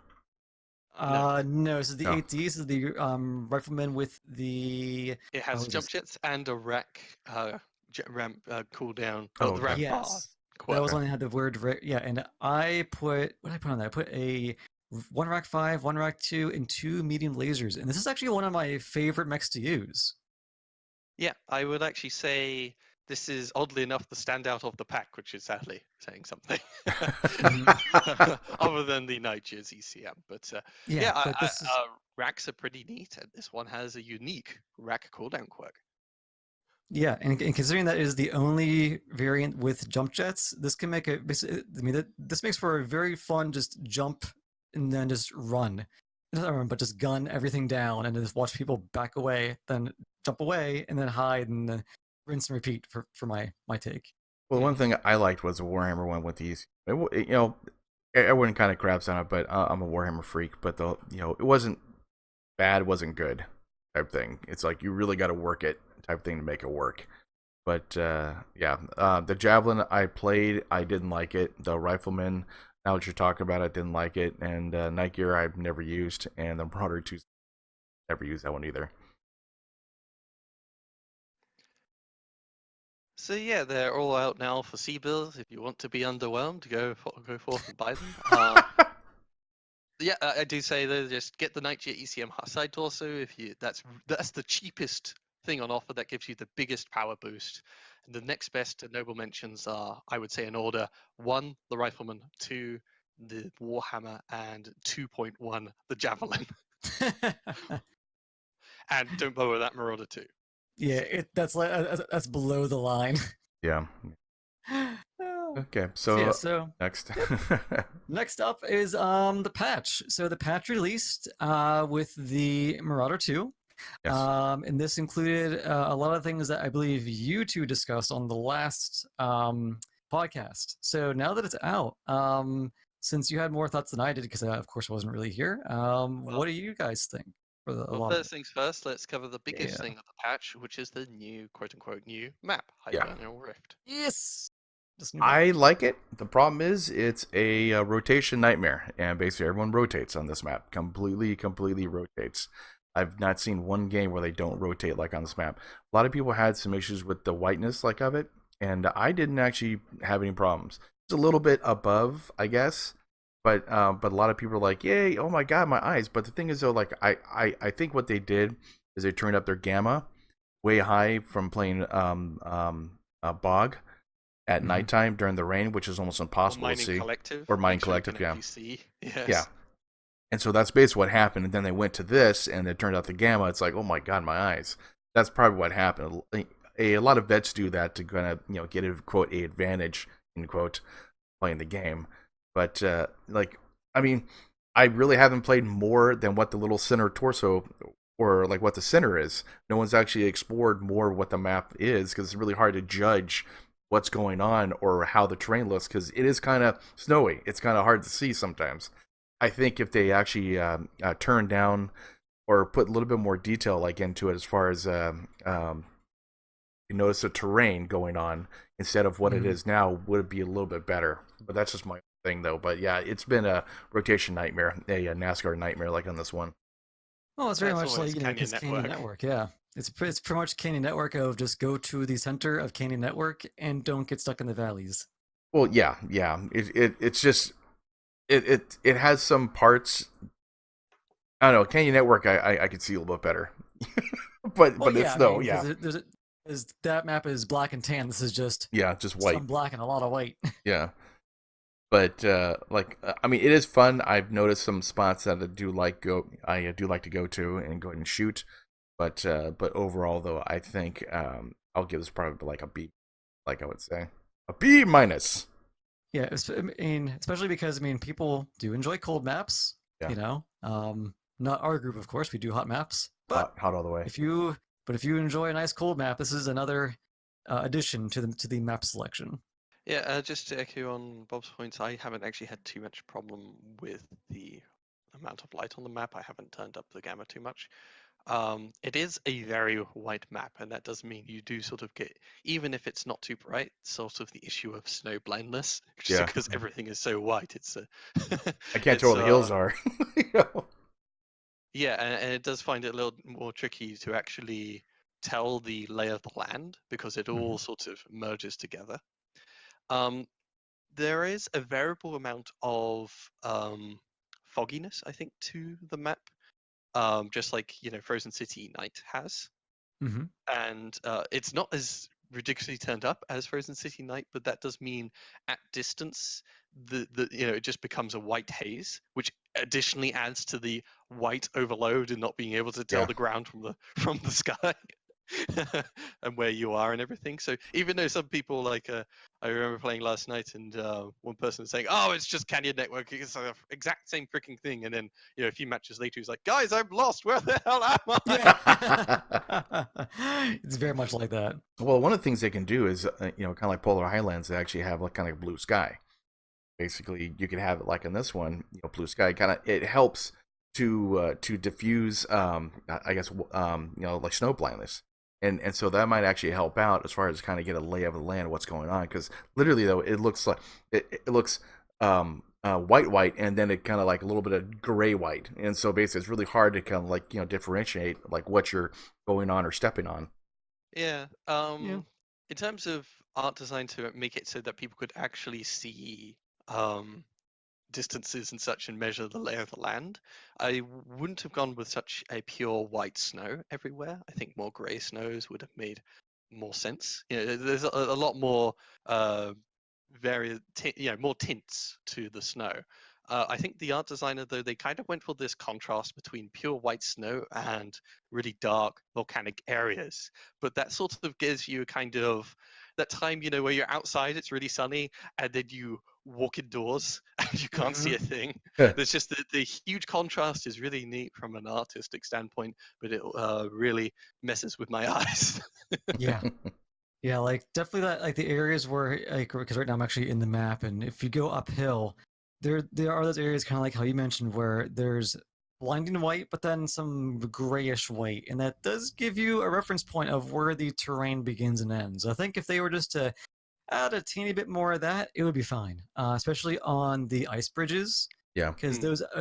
No, this is the 8D. This is the Rifleman with the. It has jump jets and a rack ramp cooldown. Oh, the ramp bar. That was when I had the word and I put what did I put on that? I put a 1 rack 5, 1 rack 2, and 2 medium lasers, and this is actually one of my favorite mechs to use. Yeah, I would actually say this is oddly enough the standout of the pack, which is sadly saying something. Other than the Nightgear's ECM. But racks are pretty neat, and this one has a unique rack cooldown quirk. Yeah, and considering that is the only variant with jump jets, this can make this makes for a very fun just jump and then just run. Not run, but just gun everything down and just watch people back away, then jump away, and then hide, and then rinse and repeat for my take. Well, one thing I liked was the Warhammer one with these. Everyone kind of craps on it, but I'm a Warhammer freak. But it wasn't bad, it wasn't good type thing. It's like you really got to work it type thing to make it work. But the Javelin I played, I didn't like it. The Rifleman, now that you're talking about it, I didn't like it. And Night Gear I've never used, and the Marauder 2 never used that one either. So yeah, they're all out now for C-Bills. If you want to be underwhelmed, go forth and buy them. Yeah, I do say that just get the Nightjet ECM side torso. If you that's the cheapest thing on offer that gives you the biggest power boost. And the next best noble mentions are, I would say, in order: 1, the Rifleman; 2, the Warhammer; and 2.1, the Javelin. And don't bother that Marauder 2. Yeah, that's below the line. Yeah. Oh. Okay. Yeah, So so next. next up is the patch. So the patch released with the Marauder 2. Yes. And this included a lot of things that I believe you two discussed on the last podcast. So now that it's out, since you had more thoughts than I did, because of course I wasn't really here, what do you guys think? For a Well, lot of first things first, let's cover the biggest Yeah. thing of the patch, which is the new, quote-unquote, new map, Yeah. Hibernal Rift. Yes. I like it. The problem is it's a rotation nightmare, and basically everyone rotates on this map. Completely rotates. I've not seen one game where they don't rotate like on this map. A lot of people had some issues with the whiteness like of it, and I didn't actually have any problems. It's a little bit above, I guess, but a lot of people are like, "Yay! Oh my God, my eyes!" But the thing is, though, like I think what they did is they turned up their gamma way high from playing Bog at nighttime during the rain, which is almost impossible to see. Collective. Or Mine which I Collective, can yeah. only see. Yes. Yeah. And so that's basically what happened. And then they went to this, and it turned out the gamma. It's like, oh my God, my eyes. That's probably what happened. A lot of vets do that to kind of get a quote a advantage in quote playing the game. But I mean, I really haven't played more than what the little center torso or like what the center is. No one's actually explored more what the map is because it's really hard to judge what's going on or how the terrain looks because it is kind of snowy. It's kind of hard to see sometimes. I think if they actually turn down or put a little bit more detail like into it as far as you notice the terrain going on instead of what it is now would be a little bit better. But that's just my thing though. But yeah, it's been a rotation nightmare, a NASCAR nightmare like on this one. Oh, it's very That's much like almost because Canyon Network, yeah. It's pretty much Canyon Network of just go to the center of Canyon Network and don't get stuck in the valleys. Well, yeah. It's just it has some parts. I don't know. Canyon Network, I could see a little bit better, but Well, it's yeah, no, yeah, because that map is black and tan. This is just just white, some black and a lot of white. yeah. But I mean, it is fun. I've noticed some spots that I do like to go to and go ahead and shoot. But overall, though, I think I'll give this probably like a B, like I would say a B minus. Yeah, I mean, especially because people do enjoy cold maps. Yeah. Not our group, of course. We do hot maps, but Hot all the way. if you enjoy a nice cold map, this is another addition to the map selection. Yeah, just to echo on Bob's points, I haven't actually had too much problem with the amount of light on the map. I haven't turned up the gamma too much. It is a very white map, and that does mean you do sort of get, even if it's not too bright, sort of the issue of snow blindness, just Yeah. because everything is so white. It's I can't tell where the hills are. Yeah, and it does find it a little more tricky to actually tell the lay of the land because it all sort of merges together. There is a variable amount of fogginess, I think, to the map, just like Frozen City Night has. And it's not as ridiculously turned up as Frozen City Night, but that does mean at distance the it just becomes a white haze, which additionally adds to the white overload and not being able to tell Yeah. the ground from the sky and where you are and everything. So even though some people like I remember playing last night and one person was saying, "Oh, it's just Canyon Network. It's the exact same freaking thing." And then a few matches later, he's like, "Guys, I'm lost. Where the hell am I?" Yeah. It's very much like that. Well, one of the things they can do is kind of like Polar Highlands. They actually have like kind of blue sky. Basically, you can have it like in this one. Blue sky kind of it helps to diffuse I guess like snow blindness. And so that might actually help out as far as kind of get a lay of the land of what's going on, because literally though it looks like it looks white and then it kind of like a little bit of gray white, and so basically it's really hard to kind of like differentiate like what you're going on or stepping on. Yeah. Yeah. In terms of art design to make it so that people could actually see the distances and such and measure the lay of the land, I wouldn't have gone with such a pure white snow everywhere. I think more grey snows would have made more sense. There's a lot more more tints to the snow. I think the art designer, though, they kind of went for this contrast between pure white snow and really dark volcanic areas. But that sort of gives you a kind of that time, where you're outside, it's really sunny, and then you walk indoors and you can't see a thing. There's just the huge contrast is really neat from an artistic standpoint, but it really messes with my eyes. Yeah. Yeah, like definitely that, like the areas where, like, because right now I'm actually in the map, and if you go uphill, there are those areas kind of like how you mentioned where there's blinding white, but then some grayish white, and that does give you a reference point of where the terrain begins and ends. I think if they were just to add a teeny bit more of that, it would be fine, especially on the ice bridges. Yeah. Because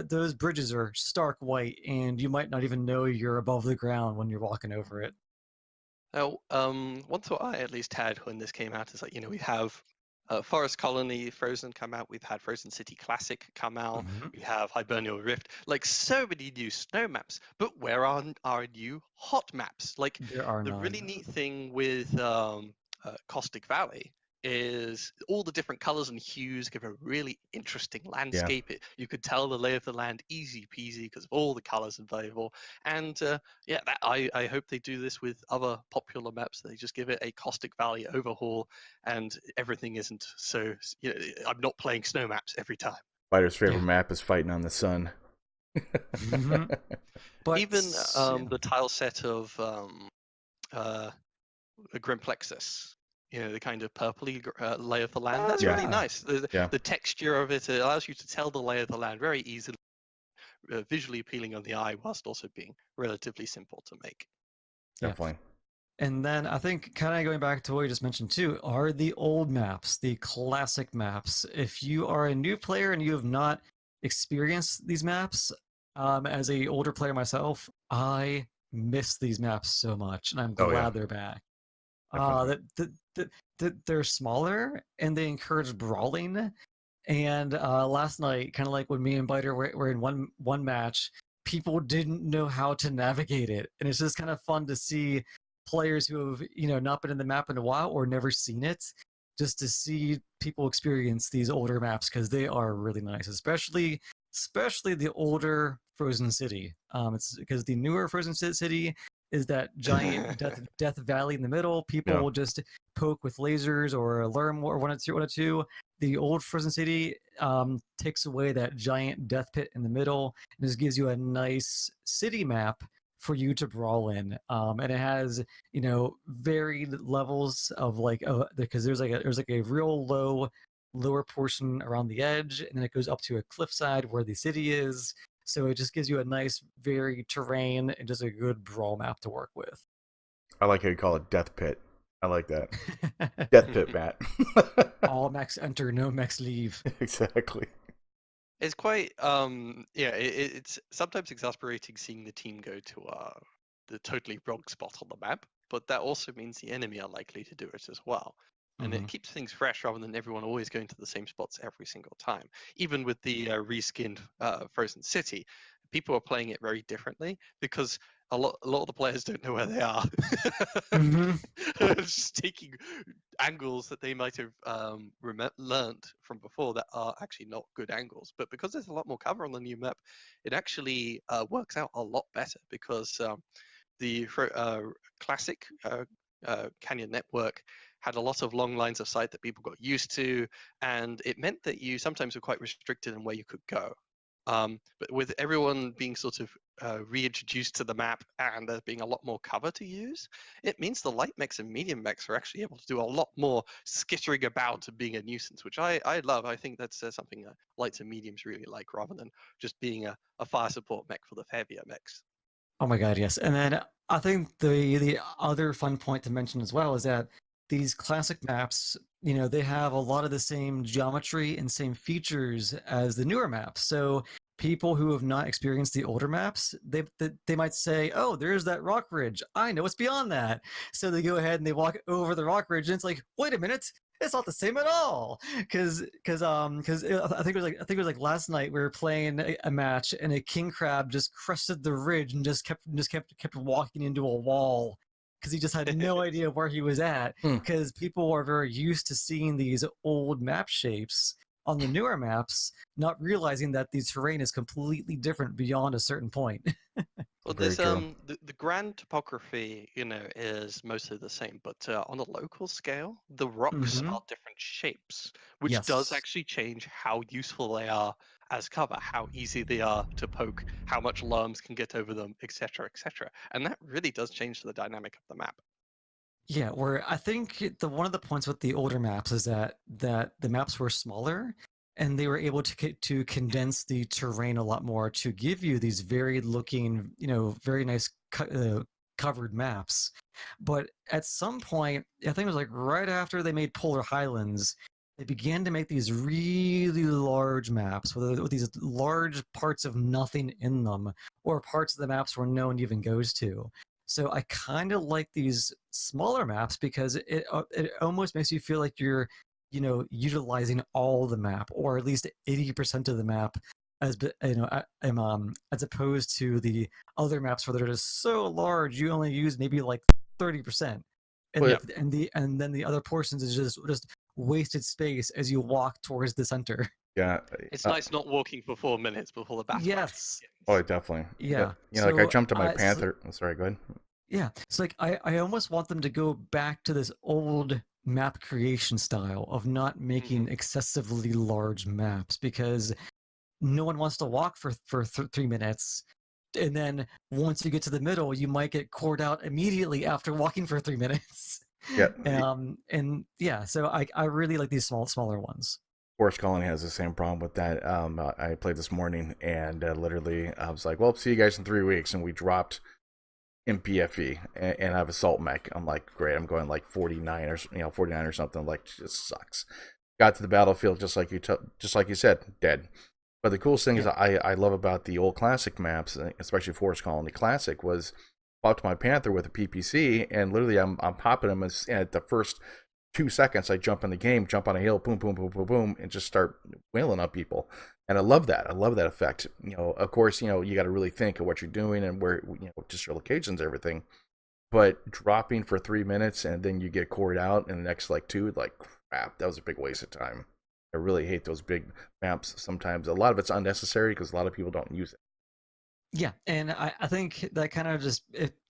those bridges are stark white, and you might not even know you're above the ground when you're walking over it. Now, one thought I at least had when this came out is like, we have Forest Colony Frozen come out, we've had Frozen City Classic come out, we have Hibernial Rift, like so many new snow maps, but where are our new hot maps? Like There are the none. really neat thing with Caustic Valley is all the different colors and hues give a really interesting landscape. You could tell the lay of the land easy peasy because of all the colors available. And I hope they do this with other popular maps. They just give it a Caustic Valley overhaul, and everything isn't so. I'm not playing snow maps every time. Fighter's favorite map is fighting on the sun. But even the tile set of Grimplexus, the kind of purpley lay of the land. That's really nice. The texture of it allows you to tell the lay of the land very easily, visually appealing on the eye, whilst also being relatively simple to make. Definitely. And then I think kind of going back to what you just mentioned too, are the old maps, the classic maps. If you are a new player and you have not experienced these maps, as a older player myself, I miss these maps so much, and I'm glad they're back. They're smaller and they encourage brawling. And last night, kind of like when me and Biter were in one match, people didn't know how to navigate it, and it's just kind of fun to see players who have not been in the map in a while or never seen it, just to see people experience these older maps because they are really nice, especially the older Frozen City. It's because the newer Frozen City is that giant death valley in the middle. People will just poke with lasers or learn more one or two. The old Frozen City takes away that giant death pit in the middle and just gives you a nice city map for you to brawl in. And it has varied levels of because there's a real lower portion around the edge, and then it goes up to a cliffside where the city is. So it just gives you a nice varied terrain and just a good brawl map to work with. I like how you call it Death Pit. I like that. Death Pit, Matt. All mechs enter, no mechs leave. Exactly. It's quite it's sometimes exasperating seeing the team go to the totally wrong spot on the map, but that also means the enemy are likely to do it as well. And it keeps things fresh rather than everyone always going to the same spots every single time. Even with the reskinned Frozen City, people are playing it very differently because a lot of the players don't know where they are. Just taking angles that they might have learned from before that are actually not good angles. But because there's a lot more cover on the new map, it actually works out a lot better because the classic Canyon network had a lot of long lines of sight that people got used to, and it meant that you sometimes were quite restricted in where you could go. But with everyone being sort of reintroduced to the map and there being a lot more cover to use, it means the light mechs and medium mechs are actually able to do a lot more skittering about and being a nuisance, which I love. I think that's something lights and mediums really like, rather than just being a fire support mech for the heavier mechs. Oh my god, yes. And then I think the other fun point to mention as well is that these classic maps, they have a lot of the same geometry and same features as the newer maps. So people who have not experienced the older maps, they might say, oh, there's that rock ridge. I know what's beyond that. So they go ahead and they walk over the rock ridge, and it's like, wait a minute, it's not the same at all. Because I think it was like last night we were playing a match and a king crab just crested the ridge and just kept walking into a wall because he just had no idea where he was at. Because people are very used to seeing these old map shapes on the newer maps, not realizing that the terrain is completely different beyond a certain point. Well, Very there's true. the grand topography, is mostly the same, but on a local scale, the rocks Mhm. are different shapes, which does Yes. actually change how useful they are as cover, how easy they are to poke, how much alarms can get over them, etc., etc. And that really does change the dynamic of the map. Yeah, where I think the one of the points with the older maps is that the maps were smaller and they were able to condense the terrain a lot more to give you these varied looking, very nice covered maps. But at some point, I think it was like right after they made Polar Highlands, they began to make these really large maps with these large parts of nothing in them, or parts of the maps where no one even goes to. So I kind of like these smaller maps because it almost makes you feel like you're, utilizing all the map, or at least 80% of the map, as opposed to the other maps where they're just so large you only use maybe like 30%, Well, and and then the other portions is just wasted space as you walk towards the center. yeah. It's nice not walking for 4 minutes before the battle actually Yes. Oh, begins. definitely. Yeah. Like I So jumped on my so panther. Sorry, go ahead. Yeah, it's like I almost want them to go back to this old map creation style of not Mhm. making excessively large maps, because no one wants to walk for 3 minutes, and then once you get to the middle, you might get cored out immediately after walking for 3 minutes. Yeah, And yeah, so I really like these smaller ones. Forest Colony has the same problem with that. I played this morning, and literally, I was like, "Well, see you guys in 3 weeks," and we dropped in PFE, and I have Assault Mech. I'm like, "Great, I'm going like 49 or 49 or something." Like, just sucks. Got to the battlefield just like just like you said, dead. But the coolest thing is Yeah. I love about the old classic maps, especially Forest Colony Classic, was popped my Panther with a PPC, and literally I'm popping them at the first 2 seconds. I jump in the game, jump on a hill, boom, boom, boom, boom, boom, and just start wailing up people. And I love that. I love that effect. Of course, you got to really think of what you're doing and where, just your locations, everything. But dropping for 3 minutes and then you get cored out in the next like two, like crap, that was a big waste of time. I really hate those big maps sometimes. A lot of it's unnecessary because a lot of people don't use it. Yeah, and I think that kind of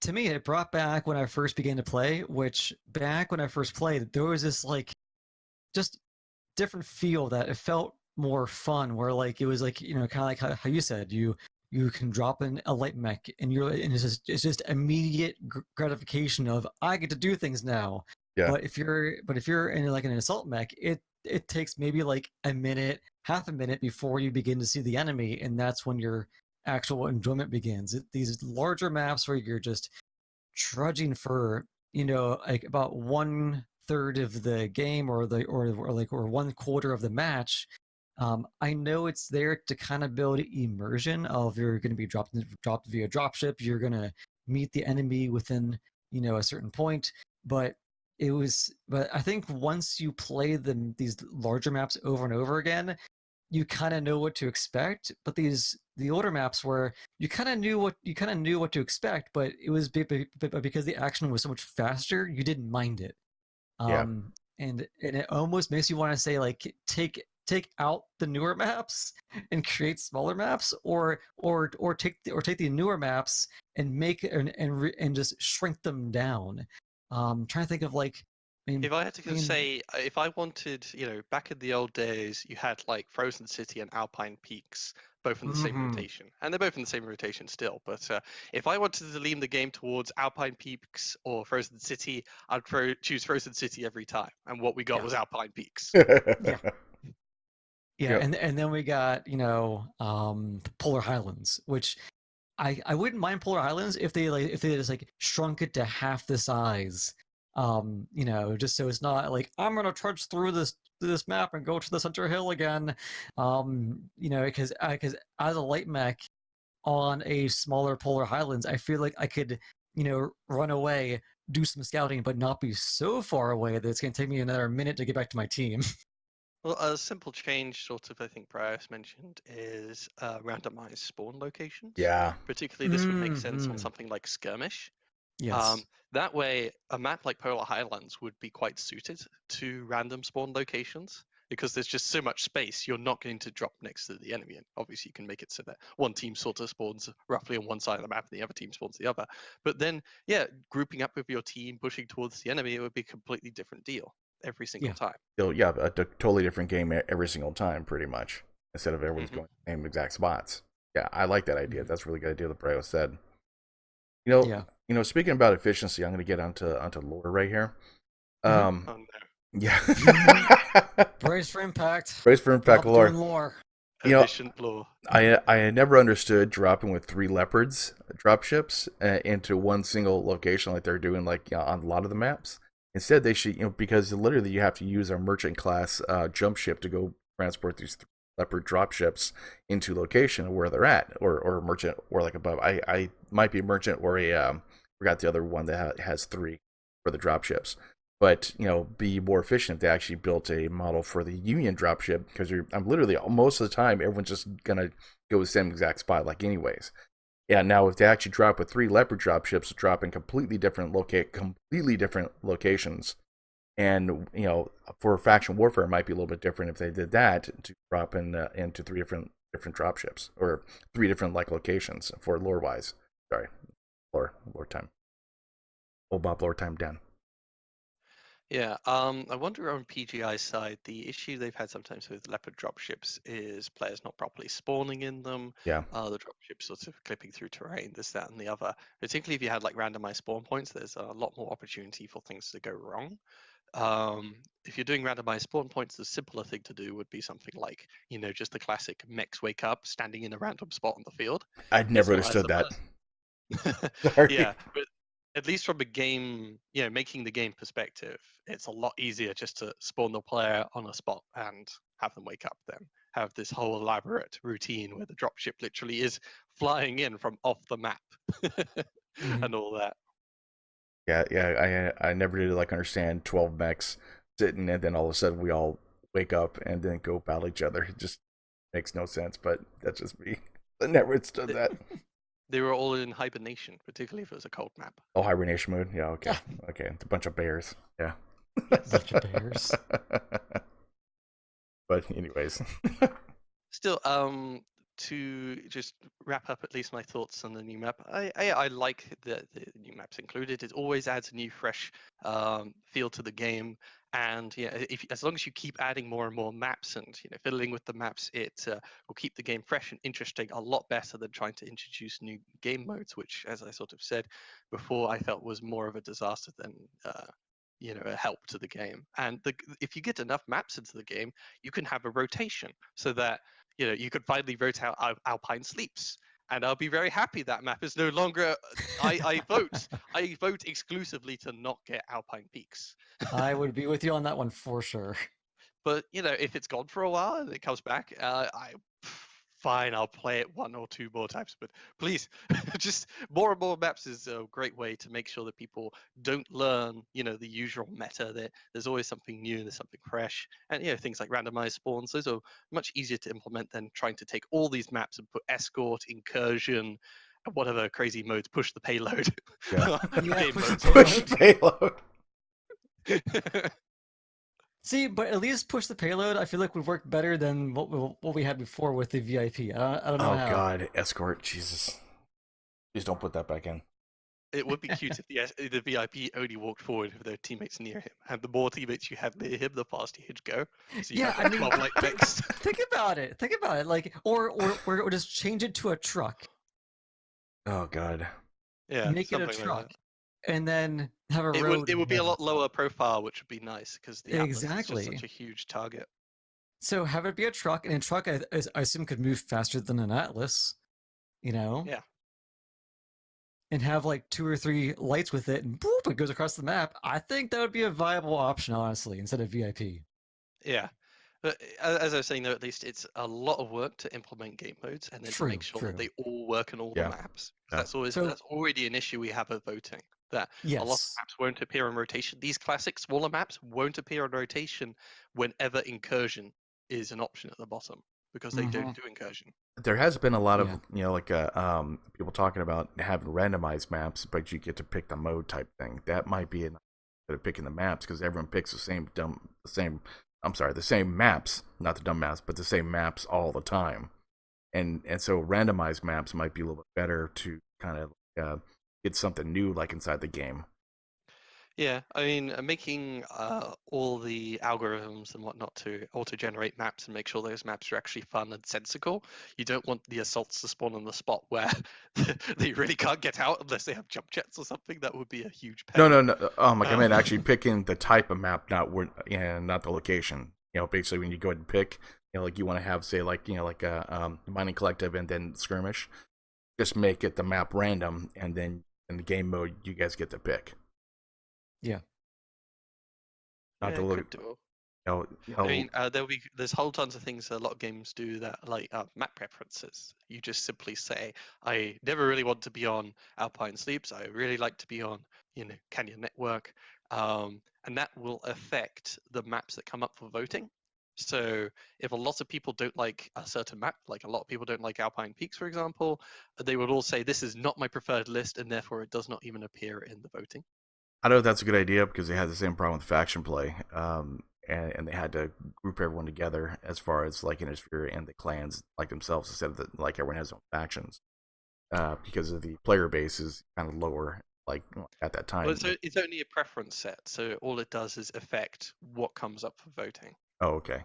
to me, it brought back when I first began to play, which back when I first played, there was this like just different feel that it felt more fun, where like it was like, kind of like how you said, you can drop in a light mech and it's just immediate gratification of I get to do things now. Yeah, But if you're in like an assault mech, it takes maybe like a minute, half a minute before you begin to see the enemy, and that's when your actual enjoyment begins. These larger maps where you're just trudging for, like about 1/3 of the game, or 1/4 of the match. I know it's there to kind of build immersion of you're going to be dropped via dropship, you're going to meet the enemy within, a certain point. But I think once you play these larger maps over and over again, you kind of know what to expect. But the older maps where you kind of knew what to expect, but it was because the action was so much faster, you didn't mind it. yeah, And it almost makes you want to say like take out the newer maps and create smaller maps, or take the newer maps and and just shrink them down. Trying to think of like, If I had I to mean, say, if I wanted, back in the old days, you had like Frozen City and Alpine Peaks, both in the same mhm. rotation, and they're both in the same rotation still. But if I wanted to lean the game towards Alpine Peaks or Frozen City, I'd choose Frozen City every time. And what we got Yeah, was Alpine Peaks. yeah. Yeah, yep. and then we got, Polar Highlands, which I wouldn't mind Polar Highlands if they just like shrunk it to half the size. Just so it's not like I'm gonna trudge through this map and go to the center hill again. Because as a light mech on a smaller Polar Highlands, I feel like I could, run away, do some scouting, but not be so far away that it's going to take me another minute to get back to my team. Well, a simple change, sort of, I think BrioS mentioned, is randomized spawn locations. Yeah. Particularly, this would make sense on Mhm. something like Skirmish. Yes. That way, a map like Polar Highlands would be quite suited to random spawn locations because there's just so much space. You're not going to drop next to the enemy, and obviously you can make it so that one team sort of spawns roughly on one side of the map and the other team spawns the other. But then, yeah, grouping up with your team, pushing towards the enemy, it would be a completely different deal every single Yeah. time. Yeah, a totally different game every single time, pretty much. Instead of everyone's Mhm. going to the same exact spots. Yeah, I like that idea. Mhm. That's a really good idea that Brio said. Yeah. Speaking about efficiency, I'm going to get onto lore right here. Mhm. Oh no. Yeah. Brace for impact. Brace for impact Bob doing lore. lore. Efficient lore. I never understood dropping with 3 leopards dropships into one single location like they're doing on a lot of the maps. Instead, they should because literally you have to use a merchant class jump ship to go transport these leopard dropships into location where they're at, or merchant or like above. I might be a merchant or a forgot the other one that has 3 for the dropships. But be more efficient. They actually built a model for the Union dropship because I'm literally most of the time everyone's just gonna go the same exact spot like anyways. Yeah, now if they actually drop with 3 leopard dropships, drop in completely different locations, and for faction warfare it might be a little bit different if they did that to drop in into 3 different dropships or 3 different locations for lore wise. Sorry, lore time. Oldbobs lore time down. Yeah, I wonder on PGI side, the issue they've had sometimes with leopard dropships is players not properly spawning in them, Yeah, the dropships sort of clipping through terrain, this, that, and the other. Particularly if you had like randomized spawn points, there's a lot more opportunity for things to go wrong. If you're doing randomized spawn points, the simpler thing to do would be something like, just the classic mechs wake up standing in a random spot on the field. I'd It's never not as understood that. immersive. Sorry. Yeah, but at least from a game, making the game perspective, it's a lot easier just to spawn the player on a spot and have them wake up then. Have this whole elaborate routine where the dropship literally is flying in from off the map Mhm. and all that. I never did understand 12 mechs sitting and then all of a sudden we all wake up and then go battle each other. It just makes no sense, but that's just me. I never understood Th- that. They were all in hibernation, particularly if it was a cold map. Oh, hibernation mode. Yeah, okay, Ah, okay. It's a bunch of bears. Yeah. Yes. bunch of bears. But anyways, Still, to just wrap up at least my thoughts on the new map, I like the new maps included. It always adds a new, fresh feel to the game, and yeah, as long as you keep adding more and more maps and fiddling with the maps, it will keep the game fresh and interesting a lot better than trying to introduce new game modes, which, as I sort of said before, I felt was more of a disaster than a help to the game. And if you get enough maps into the game, you can have a rotation so that you could finally vote out Alpine Sleeps, and I'll be very happy that map is no longer. I vote exclusively to not get Alpine Peaks. I would be with you on that one for sure. But if it's gone for a while and it comes back, fine, I'll play it 1 or 2 more times. But please, just more and more maps is a great way to make sure that people don't learn, the usual meta. There's always something new, there's something fresh, and things like randomized spawns. Those are much easier to implement than trying to take all these maps and put escort, incursion, and whatever crazy modes, push the payload. yeah. Yeah, Game push the modes. Push payload. payload. See, but at least push the payload. I feel like would work better than what we had before with the VIP. I don't know Oh how. God, escort. Jesus, please don't put that back in. It would be cute if the VIP only walked forward with their teammates near him. And the more teammates you have near him, the faster he'd go. So you Yeah, have I like mean, 12 light mechs. think about it. Think about it. Like, or just change it to a truck. Oh God. Yeah, Make it a something like truck, that. and then have a It would road. it would be a lot lower profile, which would be nice because the Atlas is just Exactly. such a huge target. So have it be a truck, and a truck I assume could move faster than an Atlas. Yeah. And have like 2 or 3 lights with it, and boop, it goes across the map. I think that would be a viable option, honestly, instead of VIP. Yeah. But as I was saying, though, at least it's a lot of work to implement game modes and then to make True, sure that true. they all work on all the Yeah. maps. Yeah. That's So already an issue we have with voting. That a lot of Yes. maps won't appear on rotation. These classic smaller maps won't appear on rotation whenever incursion is an option at the bottom because they Hmm. don't do incursion. There has been a lot of Yeah. like people talking about having randomized maps, but you get to pick the mode type thing. That might be an of picking the maps because everyone picks the same maps, not the dumb maps, but the same maps all the time. And so randomized maps might be a little bit better to kind of get something new like inside the game. Yeah, I mean, making all the algorithms and whatnot to auto-generate maps and make sure those maps are actually fun and sensical. You don't want the assaults to spawn on the spot where they really can't get out unless they have jump jets or something. That would be a huge No, pain. no, no. Like I Um, meant actually picking the type of map, not where, and not the location. Basically when you go ahead and pick, like you want to have say like like a mining collective and then skirmish. Just make it the map random, and then in the game mode you guys get to pick. Yeah. Not yeah, to it look. could do. I Oh, mean, there's whole tons of things a lot of games do that, like map preferences. You just simply say, I never really want to be on Alpine Sleeps. I really like to be on, Canyon Network, and that will affect the maps that come up for voting. So if a lot of people don't like a certain map, like a lot of people don't like Alpine Peaks, for example, they would all say this is not my preferred list, and therefore it does not even appear in the voting. I know that's a good idea because they had the same problem with faction play, and they had to group everyone together as far as like Intersphere and the clans like themselves instead of like everyone has their own factions, because of the player base is kind of lower like at that Well, time. it's only a preference set, so all it does is affect what comes up for voting. Oh, okay,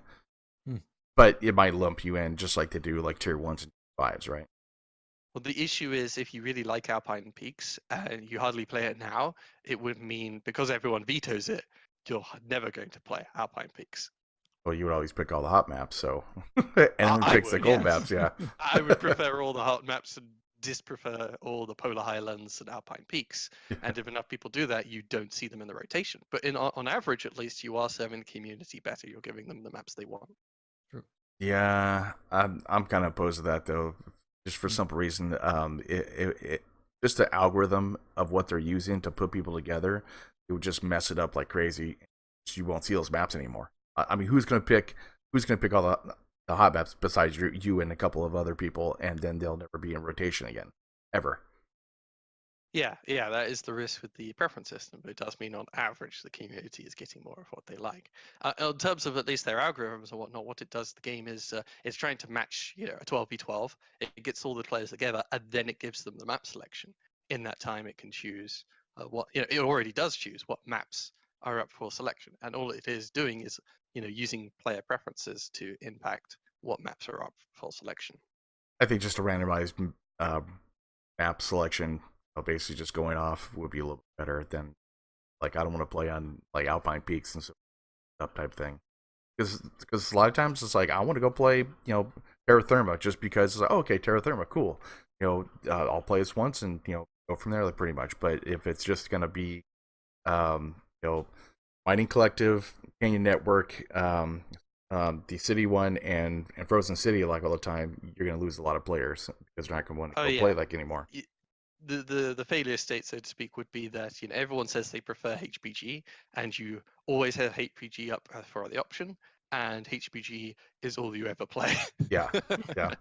Hmm. but it might lump you in just like they do like tier 1s and 5s, right? Well, the issue is if you really like Alpine Peaks and you hardly play it now, it would mean because everyone vetoes it, you're never going to play Alpine Peaks. Well, you would always pick all the hot maps, so I, and I picks the would, cold yes. maps, yeah. I would prefer all the hot maps and disprefer all the Polar Highlands and Alpine Peaks. And if enough people do that, you don't see them in the rotation. But on average, at least, you are serving the community better. You're giving them the maps they want. True. Yeah, I'm kind of opposed to that though, just for Mm. simple reason. Just the algorithm of what they're using to put people together, it would just mess it up like crazy. So you won't see those maps anymore. I mean, who's gonna pick all the hot maps besides you and a couple of other people, and then they'll never be in rotation again, ever. Yeah, that is the risk with the preference system, but it does mean on average the community is getting more of what they like. In terms of at least their algorithms and whatnot, what it does to the game is it's trying to match, a 12v12. It gets all the players together, and then it gives them the map selection. In that time, it can choose it already does choose what maps are up for selection, and all it is doing is, using player preferences to impact what maps are up for selection. I think just a randomized uh, map selection, basically just going off, would be a little bit better than like I don't want to play on like Alpine Peaks and stuff type thing. Because a lot of times it's like I want to go play Terra Therma just because it's like, oh, okay, Terra Therma, cool. I'll play this once and go from there like pretty much. But if it's just gonna be um, you know Mining Collective, Canyon Network, the City one, and Frozen City like all the time, you're gonna lose a lot of players because they're not gonna want to Oh go play yeah, like anymore. the failure state, so to speak, would be that everyone says they prefer HPG, and you always have HPG up for the option, and HPG is all you ever play. Yeah, yeah.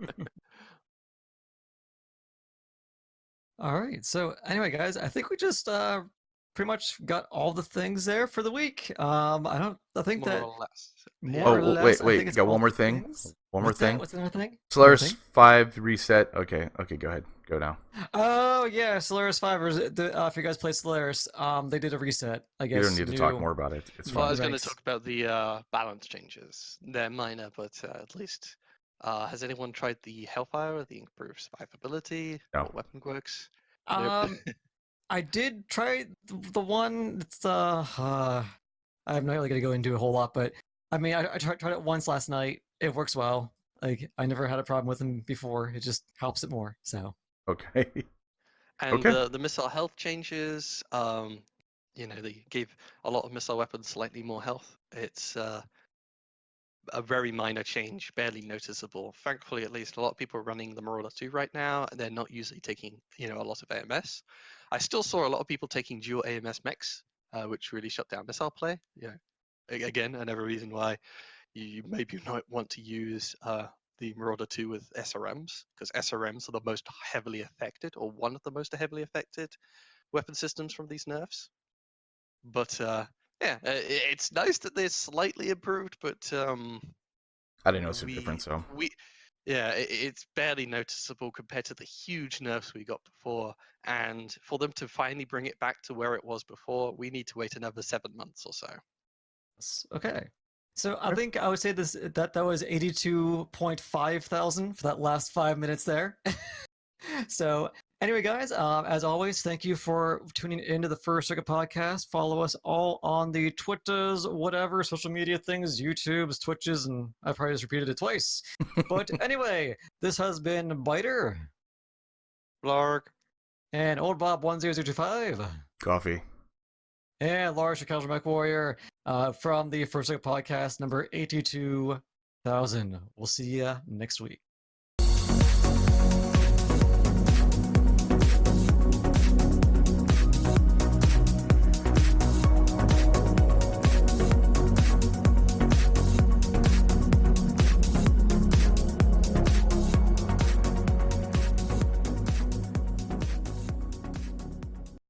All right. So anyway, guys, I think we just pretty much got all the things there for the week. I think More that or less. more or Oh, less, wait, I wait. think I it's got all one more the thing. things. One more What's that? thing. What's another thing? Another Solaris thing? 5 reset. Okay, go ahead. Go now. Oh yeah, Solaris 5. If you guys play Solaris, they did a reset. I You don't guess need to talk more new about it. It's Well, I fine. was going to ranks. talk about the balance changes. They're minor, but at least. Has anyone tried the Hellfire, the improved survivability, No. or weapon quirks? Nope. Um, I did try the one. I'm not really gonna go into a whole lot, but I mean, I tried it once last night. It works well. Like I never had a problem with them before. It just helps it more. So Okay. And Okay. the missile health changes, they gave a lot of missile weapons slightly more health. It's a very minor change, barely noticeable. Thankfully, at least a lot of people are running the Marauder II right now, and they're not usually taking, a lot of AMS. I still saw a lot of people taking dual AMS mechs, which really shut down missile play. Yeah, again, another reason why you maybe might want to use the Marauder 2 with SRMs, because SRMs are the most heavily affected, or one of the most heavily affected weapon systems from these nerfs. But yeah, it's nice that they're slightly improved, but I didn't notice a difference, so. yeah, it's barely noticeable compared to the huge nerfs we got before. And for them to finally bring it back to where it was before, we need to wait another 7 months or so. Okay. So I think I would say that was 82.5 thousand for that last 5 minutes there. So anyway, guys, as always, thank you for tuning into the First Circuit podcast. Follow us all on the Twitters, whatever, social media things, YouTubes, Twitches, and I probably just repeated it twice. But anyway, this has been Biter. Blarg. And Oldbob10025. Coffee. And Lars, your casual Mechwarrior, from the First Circuit podcast number 82,000. We'll see you next week.